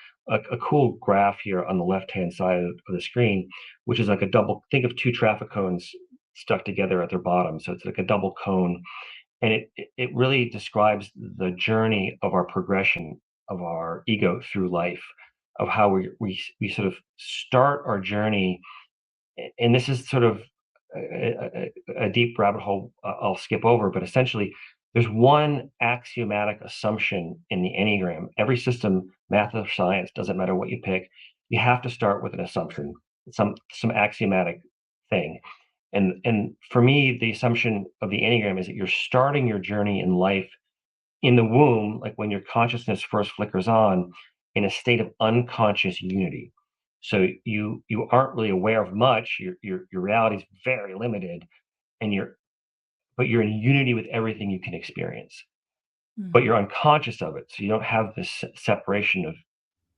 cool graph here on the left-hand side of the screen, which is like a double, think of two traffic cones stuck together at their bottom. So it's like a double cone. And it really describes the journey of our progression of our ego through life, of how we sort of start our journey. And this is sort of a deep rabbit hole I'll skip over, but essentially, there's one axiomatic assumption in the Enneagram. Every system, math or science, doesn't matter what you pick, you have to start with an assumption, some axiomatic thing. And for me, the assumption of the Enneagram is that you're starting your journey in life in the womb, like when your consciousness first flickers on, in a state of unconscious unity. So you aren't really aware of much. Your reality is very limited, and you're in unity with everything you can experience. But Mhm. you're unconscious of it, so you don't have this separation of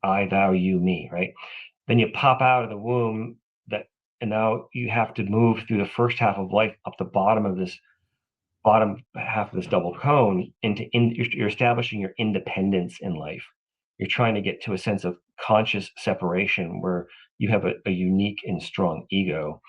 I, thou, you, me, right? Then you pop out of the womb that, and now you have to move through the first half of life up the bottom half of this double cone you're establishing your independence in life. You're trying to get to a sense of conscious separation where you have a unique and strong ego.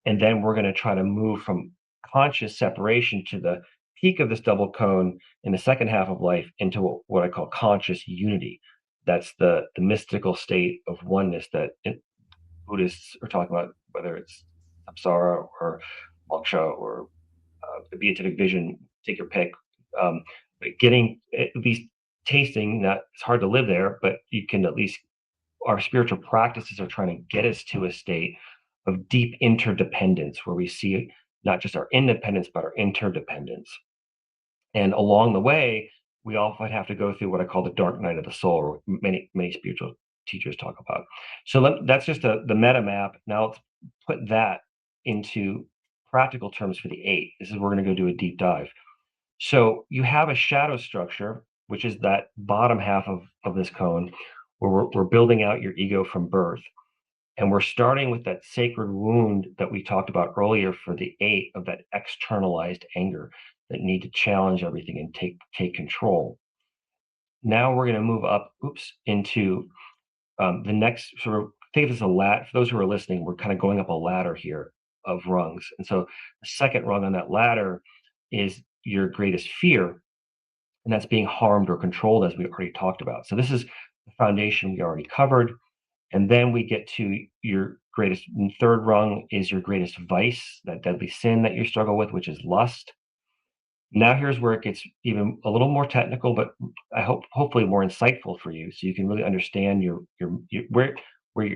And then we're going to try to move from conscious separation to the peak of this double cone in the second half of life into what I call conscious unity. That's the mystical state of oneness that Buddhists are talking about, whether it's samsara or moksha or the beatific vision, take your pick. But getting at least tasting that it's hard to live there, but you can at least our spiritual practices are trying to get us to a state of deep interdependence where we see not just our independence but our interdependence. And along the way, we often have to go through what I call the dark night of the soul, or many spiritual teachers talk about. So that's just the meta map. Now let's put that into practical terms for the eight. This is where we're going to go do a deep dive. So you have a shadow structure, which is that bottom half of this cone, where we're building out your ego from birth. And we're starting with that sacred wound that we talked about earlier for the eight of that externalized anger that need to challenge everything and take control. Now we're going to move up, into the next sort of think of this as a ladder. For those who are listening, we're kind of going up a ladder here of rungs. And so the second rung on that ladder is your greatest fear, and that's being harmed or controlled, as we already talked about. So this is the foundation we already covered. And then we get to your greatest third rung is your greatest vice, that deadly sin that you struggle with, which is lust. Now here's where it gets even a little more technical, but I hope hopefully more insightful for you, so you can really understand your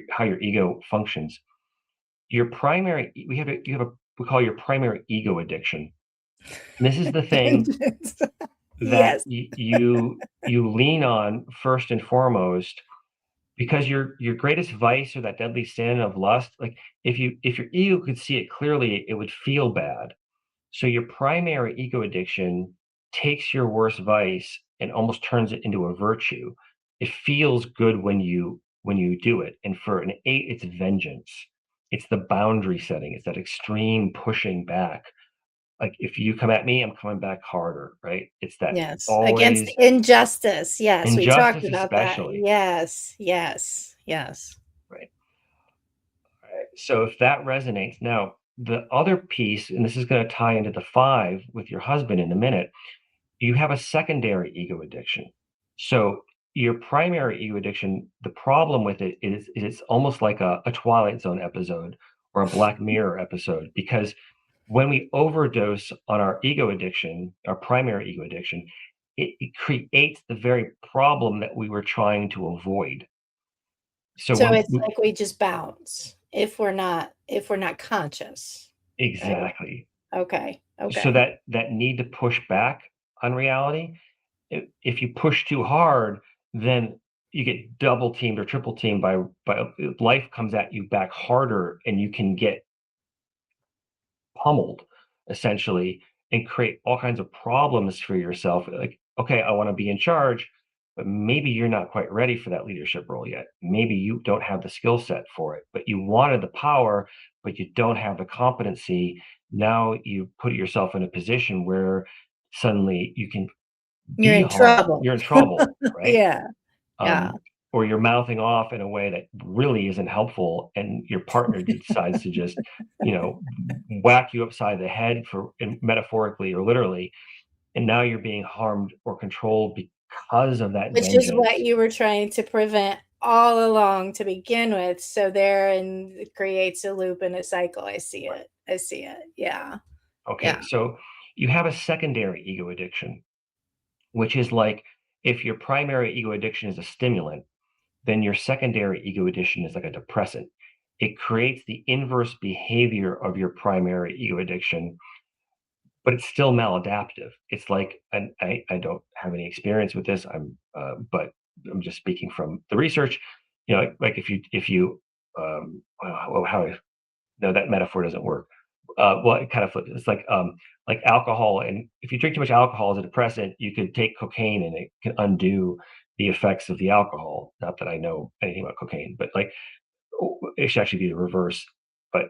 how your ego functions. Your primary you have a we call your primary ego addiction. And this is the thing that Yes. you lean on first and foremost because your greatest vice or that deadly sin of lust, like if your ego could see it clearly, it would feel bad. So your primary ego addiction takes your worst vice and almost turns it into a virtue. It feels good when you do it. And for an eight, it's vengeance. It's the boundary setting. It's that extreme pushing back. Like if you come at me, I'm coming back harder, right? It's that Yes. Against always injustice. Yes. We talked injustice, about that. especially, Yes. Yes. Yes. right? Right. So if that resonates, now the other piece, and this is going to tie into the five with your husband in a minute, you have a secondary ego addiction. So your primary ego addiction, the problem with it is it's almost like a Twilight Zone episode or a Black Mirror episode, because when we overdose on our ego addiction, our primary ego addiction, it creates the very problem that we were trying to avoid. So So when it's like we just bounce if we're not conscious, right? exactly. Okay. So Okay. that need to push back on reality, if you push too hard, then you get double teamed or triple teamed by life comes at you back harder, and you can get pummeled essentially and create all kinds of problems for yourself. Like, okay, I want to be in charge, but maybe you're not quite ready for that leadership role yet. Maybe you don't have the skill set for it, but you wanted the power, but you don't have the competency. Now you put yourself in a position where suddenly you can You're be in harmed. trouble. You're in trouble, right? Yeah. Yeah. um, or you're mouthing off in a way that really isn't helpful, and your partner decides to just, you know, whack you upside the head for, and metaphorically or literally, and now you're being harmed or controlled because of that Which is what vengeance. you were trying to prevent all along to begin with. So therein it creates a loop and a cycle. I see Right. it. I see it. Yeah. Yeah. Okay, so you have a secondary ego addiction, which is like if your primary ego addiction is a stimulant, then your secondary ego addiction is like a depressant. It creates the inverse behavior of your primary ego addiction, but it's still maladaptive. It's like, and I don't have any experience with this. But I'm just speaking from the research. You know, like if you, well, how no, that metaphor doesn't work. Well, it kind of it's like alcohol, and if you drink too much alcohol as a depressant, you could take cocaine and it can undo the effects of the alcohol. Not that I know anything about cocaine, but like it should actually be the reverse. But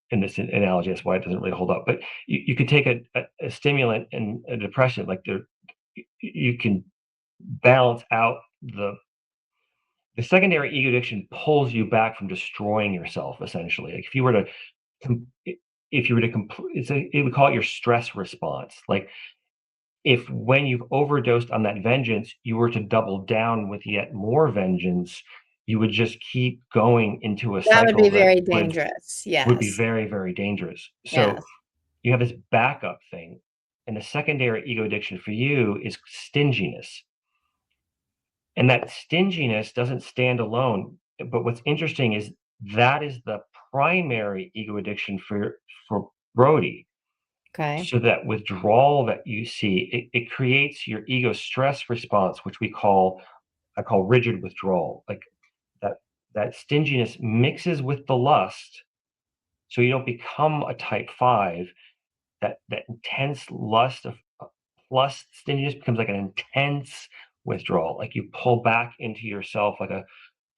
in this analogy, that's why it doesn't really hold up. But you could take a stimulant and a depressant, like you can balance out the secondary ego addiction pulls you back from destroying yourself essentially. Like if you were to if you were to complete, it would call it your stress response. Like if when you've overdosed on that vengeance, you were to double down with yet more vengeance, you would just keep going into a That would be cycle that very would dangerous. be Yes. very, very dangerous. So Yes. you have this backup thing, and the secondary ego addiction for you is stinginess. And that stinginess doesn't stand alone. But what's interesting is that is the primary ego addiction for Brody. Okay. So that withdrawal that you see, it creates your ego stress response, which I call rigid withdrawal. Like that that stinginess mixes with the lust, so you don't become a type 5. That intense lust of plus stinginess becomes like an intense withdrawal. Like you pull back into yourself like a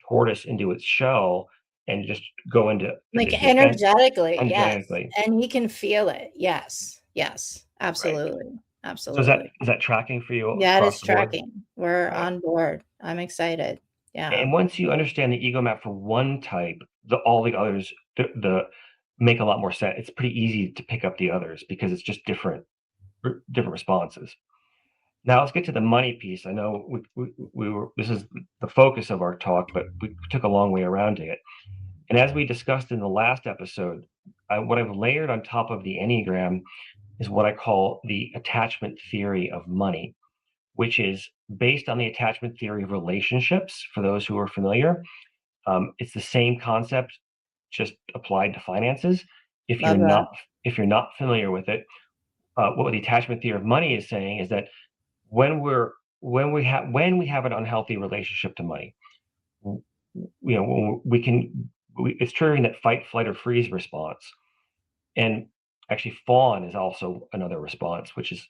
tortoise into its shell and just go into Like defense energetically, yes. energetically. And he can feel it. Yes. Yes. Right. Absolutely. So Absolutely. is that tracking for you That across is the board? tracking. We're Right. on board. I'm excited. Yeah. And once you understand the ego map for one type, all the others the make a lot more sense. It's pretty easy to pick up the others because it's just different responses. Now let's get to the money piece. I know we were this is the focus of our talk, but we took a long way around it. And as we discussed in the last episode, what I've layered on top of the Enneagram is what I call the attachment theory of money, which is based on the attachment theory of relationships. For those who are familiar, it's the same concept, just applied to finances. If you're Love not that. if you're not familiar with it, what the attachment theory of money is saying is that when we have an unhealthy relationship to money, you know, it's triggering that fight, flight, or freeze response. And actually, fawn is also another response, which is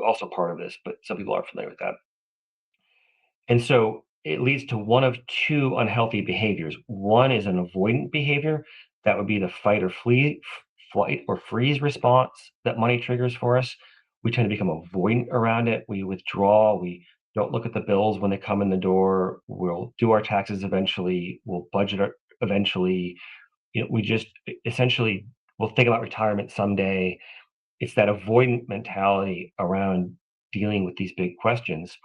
also part of this, but some people aren't familiar with that. And so it leads to one of two unhealthy behaviors. One is an avoidant behavior. That would be the flight or freeze response that money triggers for us. We tend to become avoidant around it. We withdraw. We don't look at the bills when they come in the door. We'll do our taxes eventually. We'll budget eventually. You know, we just essentially we'll think about retirement someday. It's that avoidant mentality around dealing with these big questions.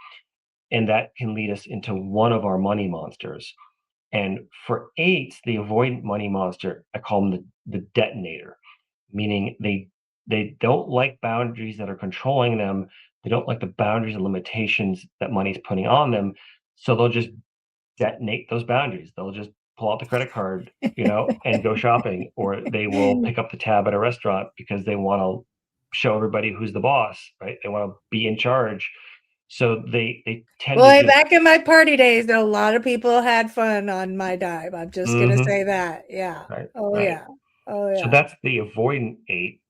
and that can lead us into one of our money monsters. And for eights, the avoidant money monster, I call them the detonator, meaning they don't like boundaries that are controlling them. They don't like the boundaries and limitations that money's putting on them. So they'll just detonate those boundaries. They'll just pull out the credit card, and go shopping, or they will pick up the tab at a restaurant because they want to show everybody who's the boss, right? They want to be in charge. So they tend to Boy, just back in my party days, a lot of people had fun on my dime. I'm just gonna mhm, say that. Yeah. right, Oh right. yeah. Oh So yeah. that's the avoidant eight.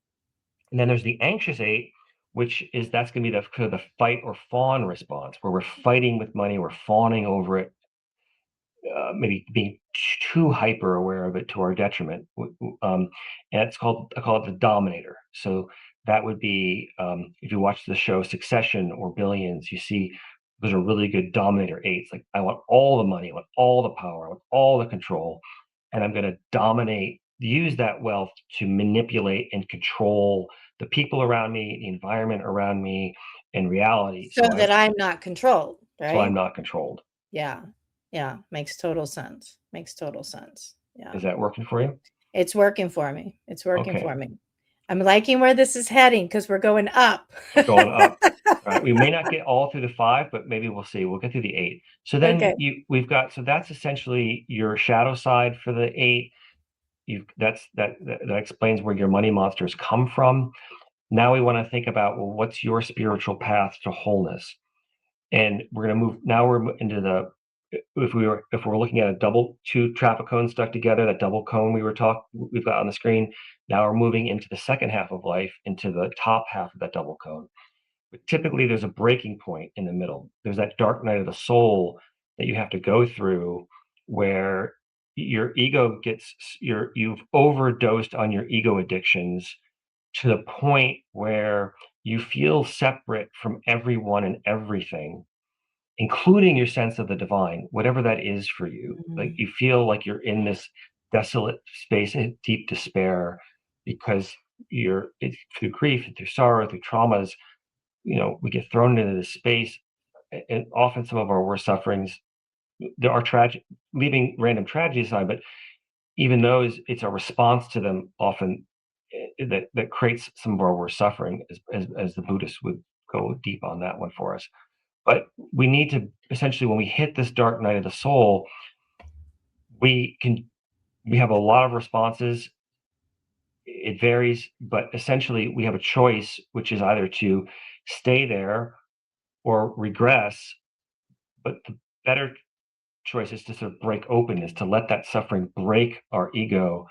And then there's the anxious eight, which is that's going to be the kind of the fight or fawn response, where we're fighting with money, we're fawning over it, maybe being too hyper aware of it to our detriment. And I call it the dominator. So that would be if you watch the show Succession or Billions, you see those are really good dominator eights. Like I want all the money, I want all the power, I want all the control, and I'm going to dominate. Use that wealth to manipulate and control the people around me, the environment around me, and reality. So that I'm not controlled, So I'm right? not controlled. Yeah. Yeah. Makes total sense. Makes total sense. Yeah. Is that working for you? It's working for me. It's working Okay. for me. I'm liking where this is heading because we're going up. We're going up. Right. We may not get all through the 5, but maybe we'll see. We'll get through the 8. So then Okay. so that's essentially your shadow side for the 8. That explains where your money monsters come from. Now we want to think about, well, what's your spiritual path to wholeness? And we're going to move now we're into the if we're looking at a double two traffic cones stuck together, that double cone we've got on the screen. Now we're moving into the second half of life, into the top half of that double cone. But typically there's a breaking point in the middle. There's that dark night of the soul that you have to go through, where your ego you've overdosed on your ego addictions to the point where you feel separate from everyone and everything, including your sense of the divine, whatever that is for you. Like Mm. you feel like you're in this desolate space and deep despair because through grief and through sorrow, through traumas, we get thrown into this space. And often some of our worst sufferings, there are tragic, leaving random tragedies aside, but even those, it's a response to them often that creates some of our worst suffering, as the Buddhists would go deep on that one for us. But we need to essentially, when we hit this dark night of the soul, we can we have a lot of responses. It varies, but essentially we have a choice, which is either to stay there or regress. But the better choice is to sort of break open, is to let that suffering break our ego.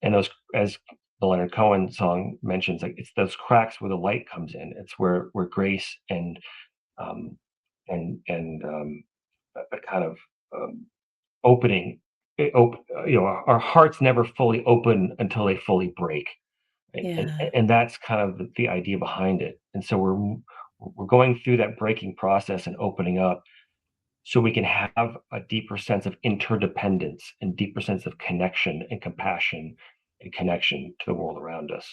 And those, as the Leonard Cohen song mentions, like it's those cracks where the light comes in. It's where grace um, and a kind of um, opening. Our hearts never fully open until they fully break, right? and Yeah. and that's kind of the idea behind it. And so we're going through that breaking process and opening up, so we can have a deeper sense of interdependence and deeper sense of connection and compassion and connection to the world around us.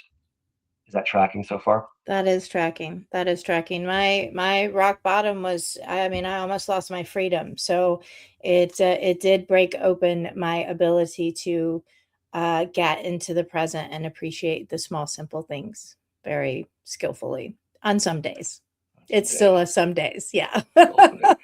Is that tracking so far? That is tracking. That is tracking. My rock bottom was, I mean, I almost lost my freedom. So it did break open my ability to get into the present and appreciate the small simple things very skillfully on some days. It's Someday, still a some days. Yeah. still someday.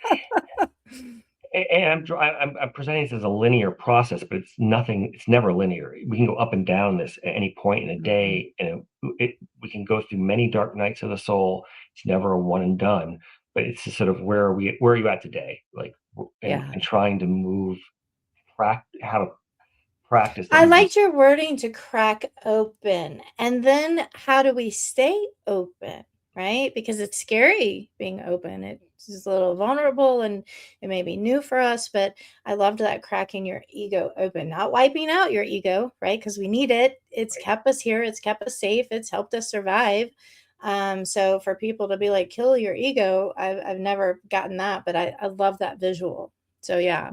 And I'm presenting this as a linear process, but it's nothing. It's never linear. We can go up and down this at any point in a Mhm. day, and we can go through many dark nights of the soul. It's never a one and done, but it's just sort of where are you at today? Like, Yeah. and trying to have a practice that I moves us. liked your wording, to crack open. And then how do we stay open, right? Because it's scary being open. It's a little vulnerable and it may be new for us, but I loved that, cracking your ego open, not wiping out your ego, right? Because we need it. It's Right. kept us here, it's kept us safe, it's helped us survive. So for people to be like, kill your ego, I've never gotten that, but I love that visual. So yeah.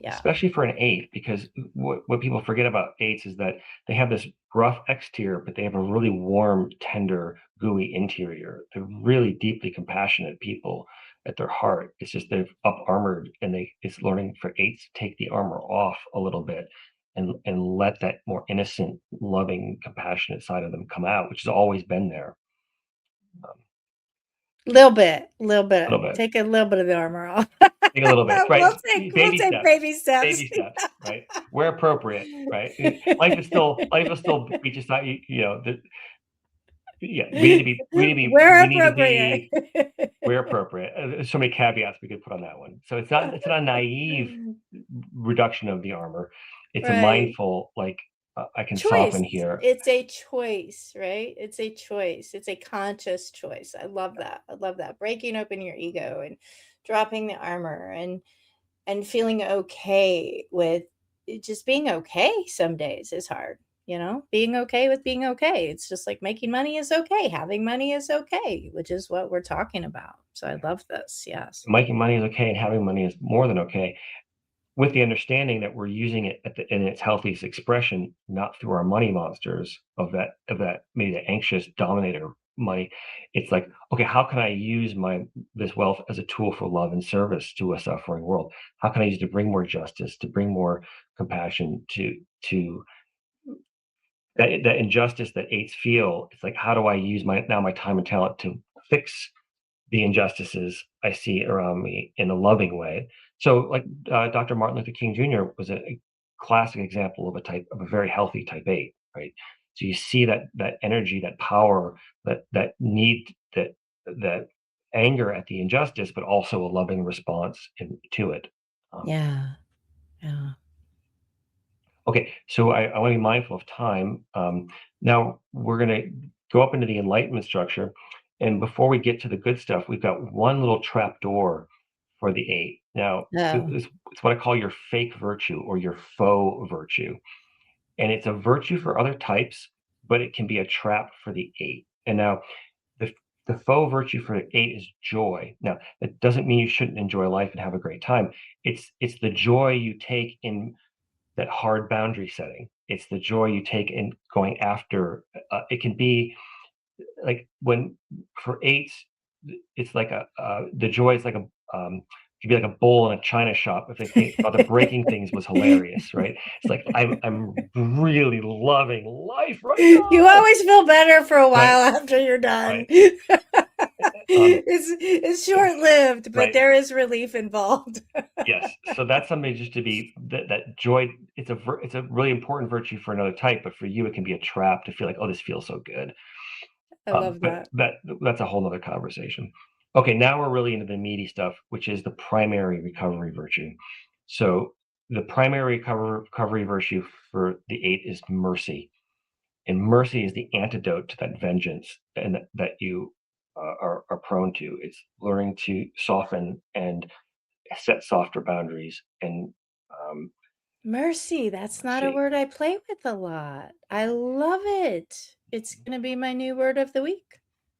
Yeah. Especially for an 8, because what people forget about 8s is that they have this rough exterior, but they have a really warm, tender, gooey interior. They're really deeply compassionate people. at their heart. It's just they've up armored, and it's learning for eights to take the armor off a little bit and let that more innocent, loving, compassionate side of them come out, which has always been there. Little bit, A little bit. take a little bit of the armor off. Take a little bit, right? We'll take baby steps. Baby steps, right? Where appropriate, right? Life is still beach aside. Yeah, Where we need to appropriate. be where appropriate. There's so many caveats we could put on that one. So it's not a naive reduction of the armor. It's a Right. mindful, like, I can Choice. soften here. It's a choice, right? It's a choice. It's a conscious choice. I love that. I love that. Breaking open your ego and dropping the armor and feeling okay with just being okay some days is hard, you know? Being okay with being okay. It's just like making money is okay. Having money is okay, which is what we're talking about. So I love this. Yes. Making money is okay, and having money is more than okay, with the understanding that we're using it in its healthiest expression, not through our money monsters of that maybe the anxious dominator money. It's like, okay, how can I use this wealth as a tool for love and service to a suffering world? How can I use it to bring more justice, to bring more compassion, to that injustice that eights feel? It's like, how do I use my time and talent to fix the injustices I see around me in a loving way? So, like, Dr. Martin Luther King Jr. was a classic example of a very healthy type eight, right? So you see that energy, that power, that need, that anger at the injustice, but also a loving response to it. Um, Yeah. Yeah. Okay, so I want to be mindful of time. Now we're going to go up into the enlightenment structure, and before we get to the good stuff, we've got one little trap door for the eight. Now, No. it's what I call your fake virtue or your faux virtue, and it's a virtue for other types, but it can be a trap for the eight. And now, the the faux virtue for the eight is joy. Now, that doesn't mean you shouldn't enjoy life and have a great time. It's the joy you take in that hard boundary setting. It's the joy you take in going after. It can be like when for eights, it's like the joy is like a could be like a bull in a china shop if they think about the breaking things was hilarious, right? It's like I'm really loving life right You now, always feel better for a right? while after you're done. Right. Um, It's short-lived, but right. there is relief involved. Yes. So that's something just to be that joy. It's a really important virtue for another type, but for you, it can be a trap to feel like, oh, this feels so good. I love But that. that's a whole nother conversation. Okay, now we're really into the meaty stuff, which is the primary recovery virtue. So the primary recovery virtue for the eight is mercy, and mercy is the antidote to that vengeance and that you are prone to. It's learning to soften and set softer boundaries and Mercy, that's not a see. word I play with a lot. I love it. It's gonna be my new word of the week.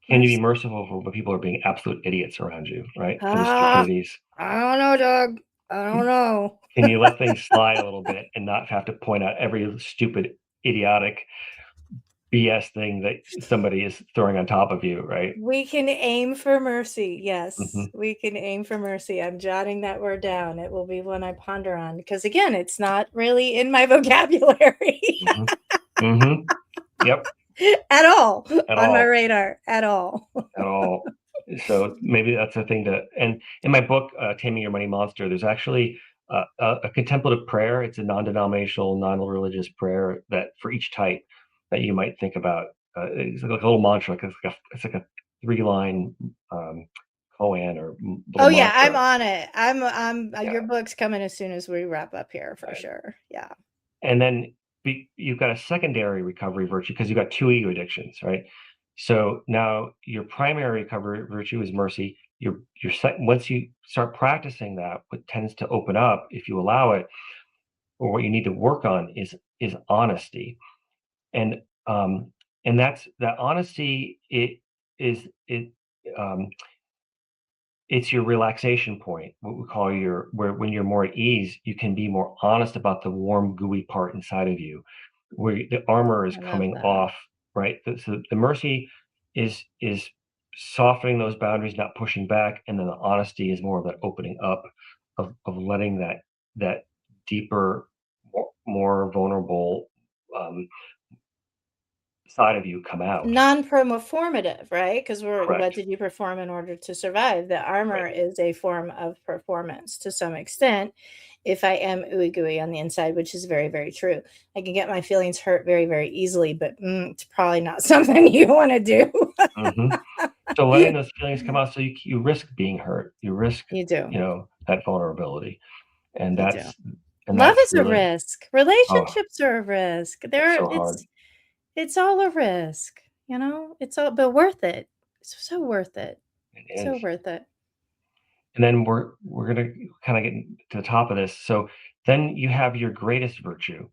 Can you be Mercy. merciful when people are being absolute idiots around you, right? For the Ah, stupidities. I don't know, Doug. I don't know. Can you let things slide a little bit and not have to point out every stupid, idiotic BS thing that somebody is throwing on top of you, right? We can aim for mercy. Yes, Mhm, we can aim for mercy. I'm jotting that word down. It will be one I ponder on because, again, it's not really in my vocabulary mhm, mhm. Yep, at all at on my all, radar at all. at all. So maybe that's a thing to, and in my book, Taming Your Money Monster, there's actually a contemplative prayer. It's a non-denominational, non-religious prayer that for each type that you might think about. It's like a little mantra, like it's like a three-line koan or Oh little yeah, I'm mantra. on it. I'm Yeah. your book's coming as soon as we wrap up here for Right. sure. Yeah. And then you've got a secondary recovery virtue because you've got two ego addictions, right? So now your primary recovery virtue is mercy. Once you start practicing that, what tends to open up, if you allow it, or what you need to work on is honesty, and um, and that's that honesty. It um, it's your relaxation point, what we call where when you're more at ease, you can be more honest about the warm, gooey part inside of you, where the armor is I love coming that. off, right? So the mercy is softening those boundaries, not pushing back, and then the honesty is more of that opening up of letting that deeper, more vulnerable side of you come out. Non-performative, right? Because what Correct. did you perform in order to survive? The armor Right. is a form of performance to some extent. If I am ooey gooey on the inside, which is very, very true, I can get my feelings hurt very, very easily, but it's probably not something you want to do. Hmm. So letting those feelings come out, so you risk being hurt, you risk, You do. that vulnerability, and You do. Love that's is a really, risk. oh, Relationships are a risk. it's There, so hard. it's all a risk. It's all, but worth it. It's so worth it. It So is. worth it. And then we're gonna kind of get to the top of this. So then you have your greatest virtue.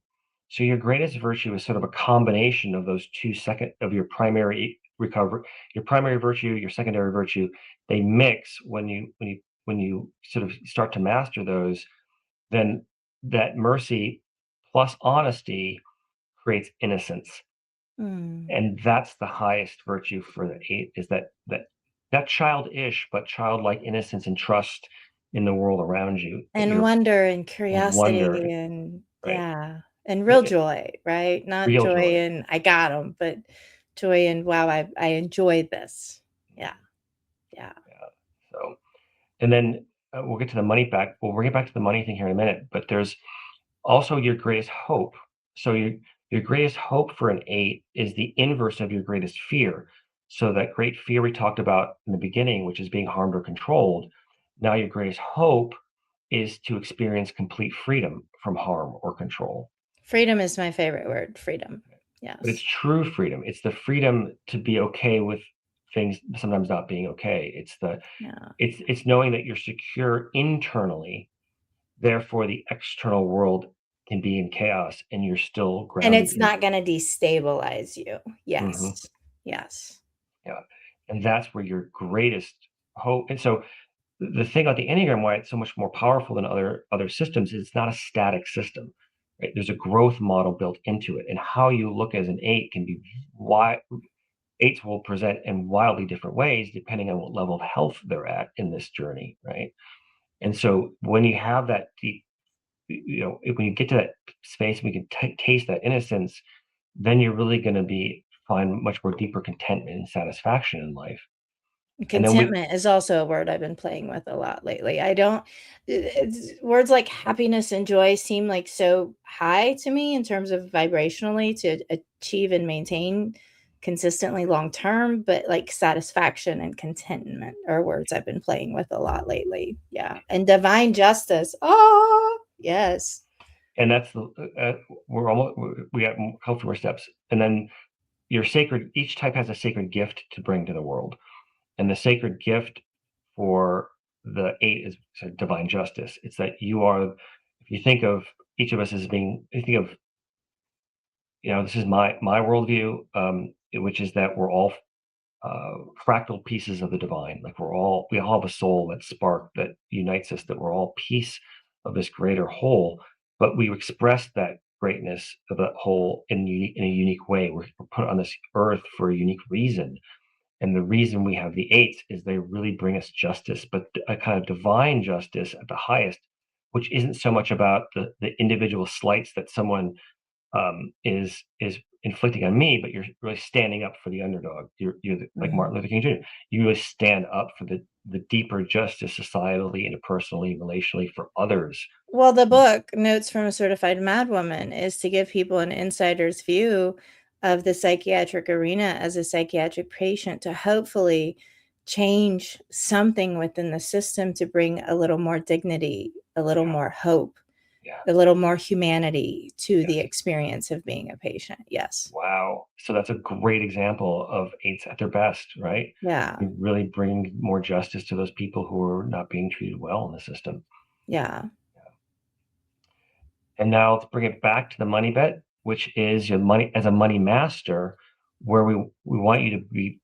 So your greatest virtue is sort of a combination of those two second of your primary recovery, your primary virtue, your secondary virtue. They mix when you sort of start to master those, then that mercy plus honesty creates innocence. Mm. And that's the highest virtue for the eight, is that childish but childlike innocence and trust in the world around you, that And you're wonder and and curiosity wonder, and right? yeah, and real Eh, joy, right? Not real joy joy. in "I got them," but joy in, "Wow, I enjoyed this." Yeah, yeah. Yeah. So, and then we'll get to the money back. We'll bring it back to the money thing here in a minute. But there's also your greatest hope. So your greatest hope for an eight is the inverse of your greatest fear. So that great fear we talked about in the beginning, which is being harmed or controlled. Now your greatest hope is to experience complete freedom from harm or control. Freedom is my favorite word, freedom. But it's Yes. true freedom. It's the freedom to be okay with things sometimes not being okay. Yeah. It's knowing that you're secure internally, therefore the external world can be in chaos and you're still And grounded it's in. not gonna destabilize you. Mhm. Yes. Yes. Yeah. And that's where your greatest hope. And so the thing about the Enneagram, why it's so much more powerful than other systems, is it's not a static system. Right? There's a growth model built into it, and how you look as an eight can be why eights will present in wildly different ways depending on what level of health they're at in this journey, right? And so when you have that deep, when you get to that space, we can taste that innocence, then you're really going to be find much more deeper contentment and satisfaction in life. And then we, Contentment is also a word I've been playing with a lot lately. I don't words like happiness and joy seem like so high to me in terms of vibrationally to achieve and maintain consistently long term, but like satisfaction and contentment are words I've been playing with a lot lately. Yeah. And divine justice. Oh, yes. and that's the, we're almost, we got a couple more steps. And then your sacred, each type has a sacred gift to bring to the world. And the sacred gift for the eight is divine justice. It's that you are, if you think of each of us as being, you think of, this is my worldview, which is that we're all fractal pieces of the divine. Like we all have a soul, that spark that unites us, that we're all piece of this greater whole, but we express that greatness of that whole in a unique way. We're put on this earth for a unique reason. And the reason we have the eights is they really bring us justice, but a kind of divine justice at the highest, which isn't so much about the individual slights that someone is inflicting on me, but you're really standing up for the underdog. Like Mhm. Martin Luther King Jr. You really stand up for the deeper justice societally, interpersonally, relationally for others. Well, the book, Notes from a Certified Madwoman, is to give people an insider's view of the psychiatric arena as a psychiatric patient to hopefully change something within the system to bring a little more dignity, a little Yeah, more hope, yeah, a little more humanity to the yes. experience of being a patient. Yes. Wow. So that's a great example of eights at their best, right? Yeah. You really bring more justice to those people who are not being treated well in the system. Yeah. And now let's bring it back to the money bet, which is your money as a money master, where we want you to be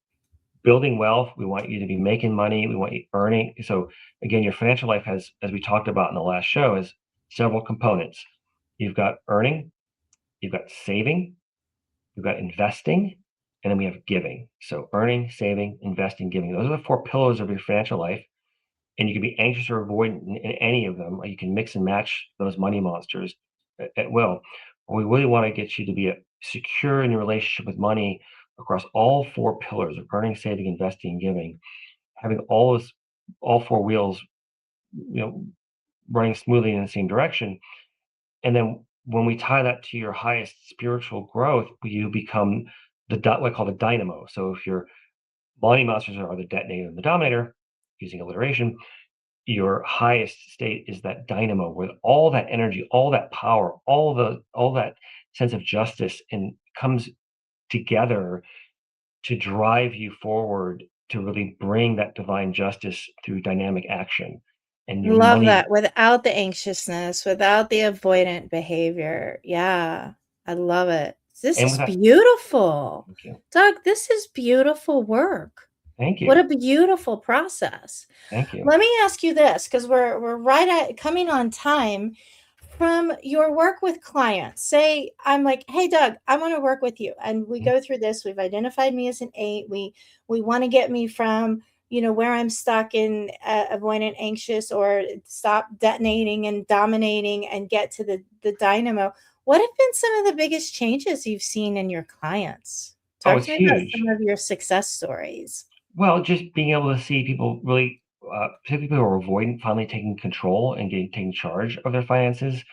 building wealth. We want you to be making money. We want you earning. So again, your financial life has, as we talked about in the last show, is several components. You've got earning, you've got saving, you've got investing, and then we have giving. So earning, saving, investing, giving. Those are the 4 pillars of your financial life. And you can be anxious or avoidant in any of them, or you can mix and match those money monsters at will. But we really want to get you to be secure in your relationship with money across all 4 pillars of earning, saving, investing, and giving, having all 4 wheels, running smoothly in the same direction. And then when we tie that to your highest spiritual growth, you become what I call the dynamo. So if your money monsters are the detonator and the dominator, using alliteration, your highest state is that dynamo where all that energy, all that power, all that sense of justice and comes together to drive you forward to really bring that divine justice through dynamic action. And your Love money, that. Without the anxiousness, without the avoidant behavior. Yeah, I love it. This and is with that, beautiful. thank you. Doug, this is beautiful work. Thank What a you. beautiful process. Thank you. Let me ask you this, because we're right at coming on time. From your work with clients, say I'm like, hey Doug, I want to work with you, and we Mhm. go through this. We've identified me as an 8. We want to get me from where I'm stuck in avoidant, anxious, or stop detonating and dominating, and get to the dynamo. What have been some of the biggest changes you've seen in your clients? Oh, Talk it's to me about huge. some of your success stories. Well, just being able to see people really, particularly people who are avoidant, finally taking control and taking charge of their finances,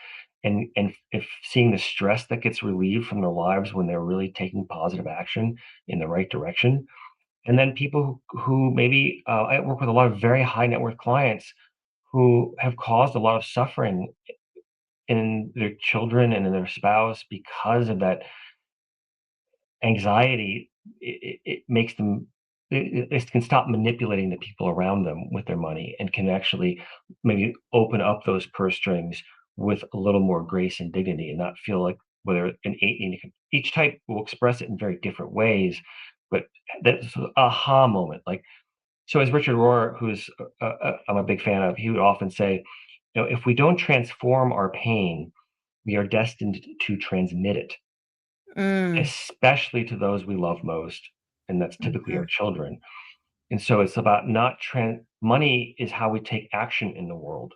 and if seeing the stress that gets relieved from their lives when they're really taking positive action in the right direction. And then people who maybe, I work with a lot of very high net worth clients who have caused a lot of suffering in their children and in their spouse because of that anxiety. It makes them, it can stop manipulating the people around them with their money and can actually maybe open up those purse strings with a little more grace and dignity and not feel like whether an 18, each type will express it in very different ways. But that's an aha moment. Like, so as Richard Rohr, who's I'm a big fan of, he would often say, if we don't transform our pain, we are destined to transmit it, Mm, especially to those we love most, and that's typically our mhm. children. And so it's about not money is how we take action in the world.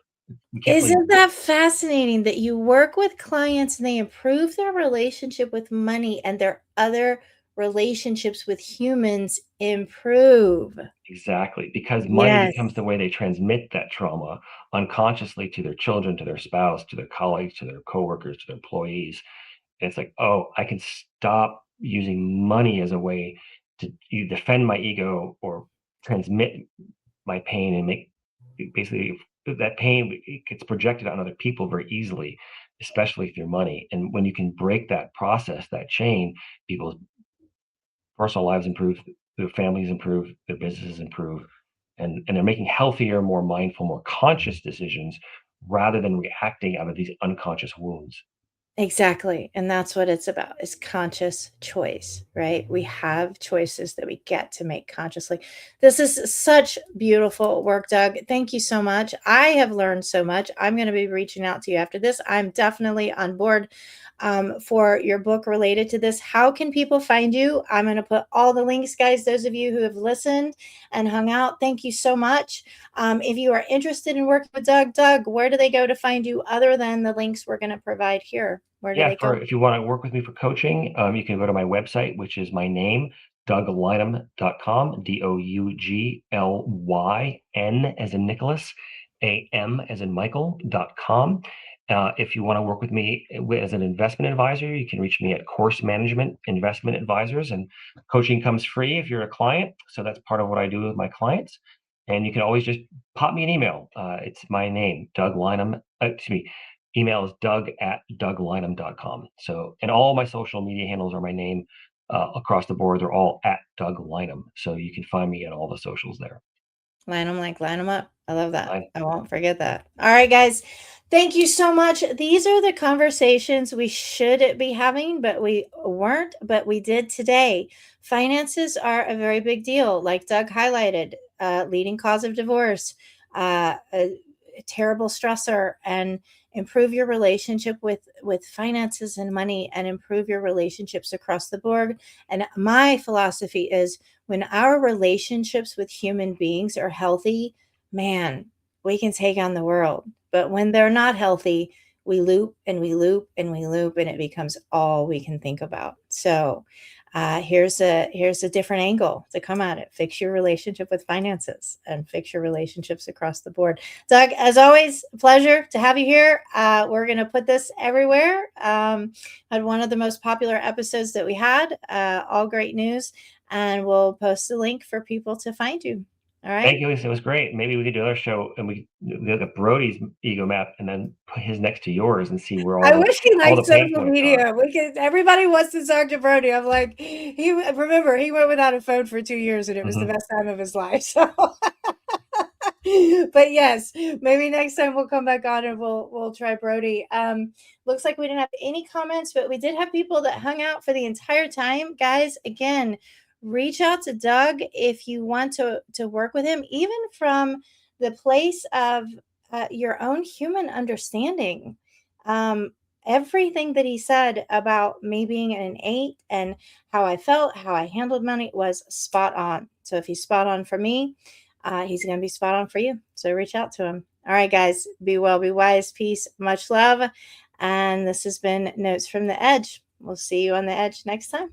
We can't really Isn't that fascinating that you work with clients and they improve their relationship with money and their other relationships with humans improve? exactly, because money Yes, becomes the way they transmit that trauma unconsciously to their children, to their spouse, to their colleagues, to their coworkers, to their employees. And it's like, oh, I can stop using money as a way to either defend my ego or transmit my pain and make basically that pain, it gets projected on other people very easily, especially through money. And when you can break that process, that chain, people's personal lives improve, their families improve, their businesses improve, and they're making healthier, more mindful, more conscious decisions rather than reacting out of these unconscious wounds. exactly. And that's what it's about, is conscious choice, right? We have choices that we get to make consciously. This is such beautiful work, Doug. Thank you so much. I have learned so much. I'm going to be reaching out to you after this. I'm definitely on board for your book related to this. How can people find you? I'm going to put all the links, guys. Those of you who have listened and hung out, thank you so much. If you are interested in working with Doug, where do they go to find you other than the links we're going to provide here? Where do Yeah, they go? if you want to work with me for coaching, you can go to my website, which is my name, DougLynam.com, DOUGLYN as in Nicholas, AM as in Michael.com. If you want to work with me as an investment advisor, you can reach me at Course Management Investment Advisors, and coaching comes free if you're a client. So that's part of what I do with my clients. And you can always just pop me an email. It's my name, Doug Lynam. Excuse me. Email is doug@douglynam.com. So, and all my social media handles are my name across the board. They're all at Doug Lynam. So you can find me at all the socials there. Line them up. I love that. I, I won't forget that. All right, guys. Thank you so much. These are the conversations we should be having, but we weren't, but we did today. Finances are a very big deal, like Doug highlighted, leading cause of divorce, a terrible stressor, and improve your relationship with finances and money, and improve your relationships across the board. And my philosophy is, when our relationships with human beings are healthy, man, we can take on the world. But when they're not healthy, we loop and we loop and we loop, and it becomes all we can think about. So here's a different angle to come at it. Fix your relationship with finances and fix your relationships across the board. Doug, as always, pleasure to have you here. We're going to put this everywhere. Had one of the most popular episodes that we had. All great news. And we'll post a link for people to find you. All right. Thank you, Lisa. It was great. Maybe we could do another show and we look at Brody's ego map and then put his next to yours and see where I wish he all liked the pain social points are. media. Everybody wants to talk to Brody. I'm like, he went without a phone for 2 years, and it was the best time of his life. So, but yes, maybe next time we'll come back on and we'll try Brody. Looks like we didn't have any comments, but we did have people that hung out for the entire time. Guys, again, reach out to Doug if you want to work with him, even from the place of your own human understanding. Everything that he said about me being an 8 and how I felt, how I handled money was spot on. So if he's spot on for me, he's going to be spot on for you. So reach out to him. All right, guys, be well, be wise, peace, much love. And this has been Notes from the Edge. We'll see you on the edge next time.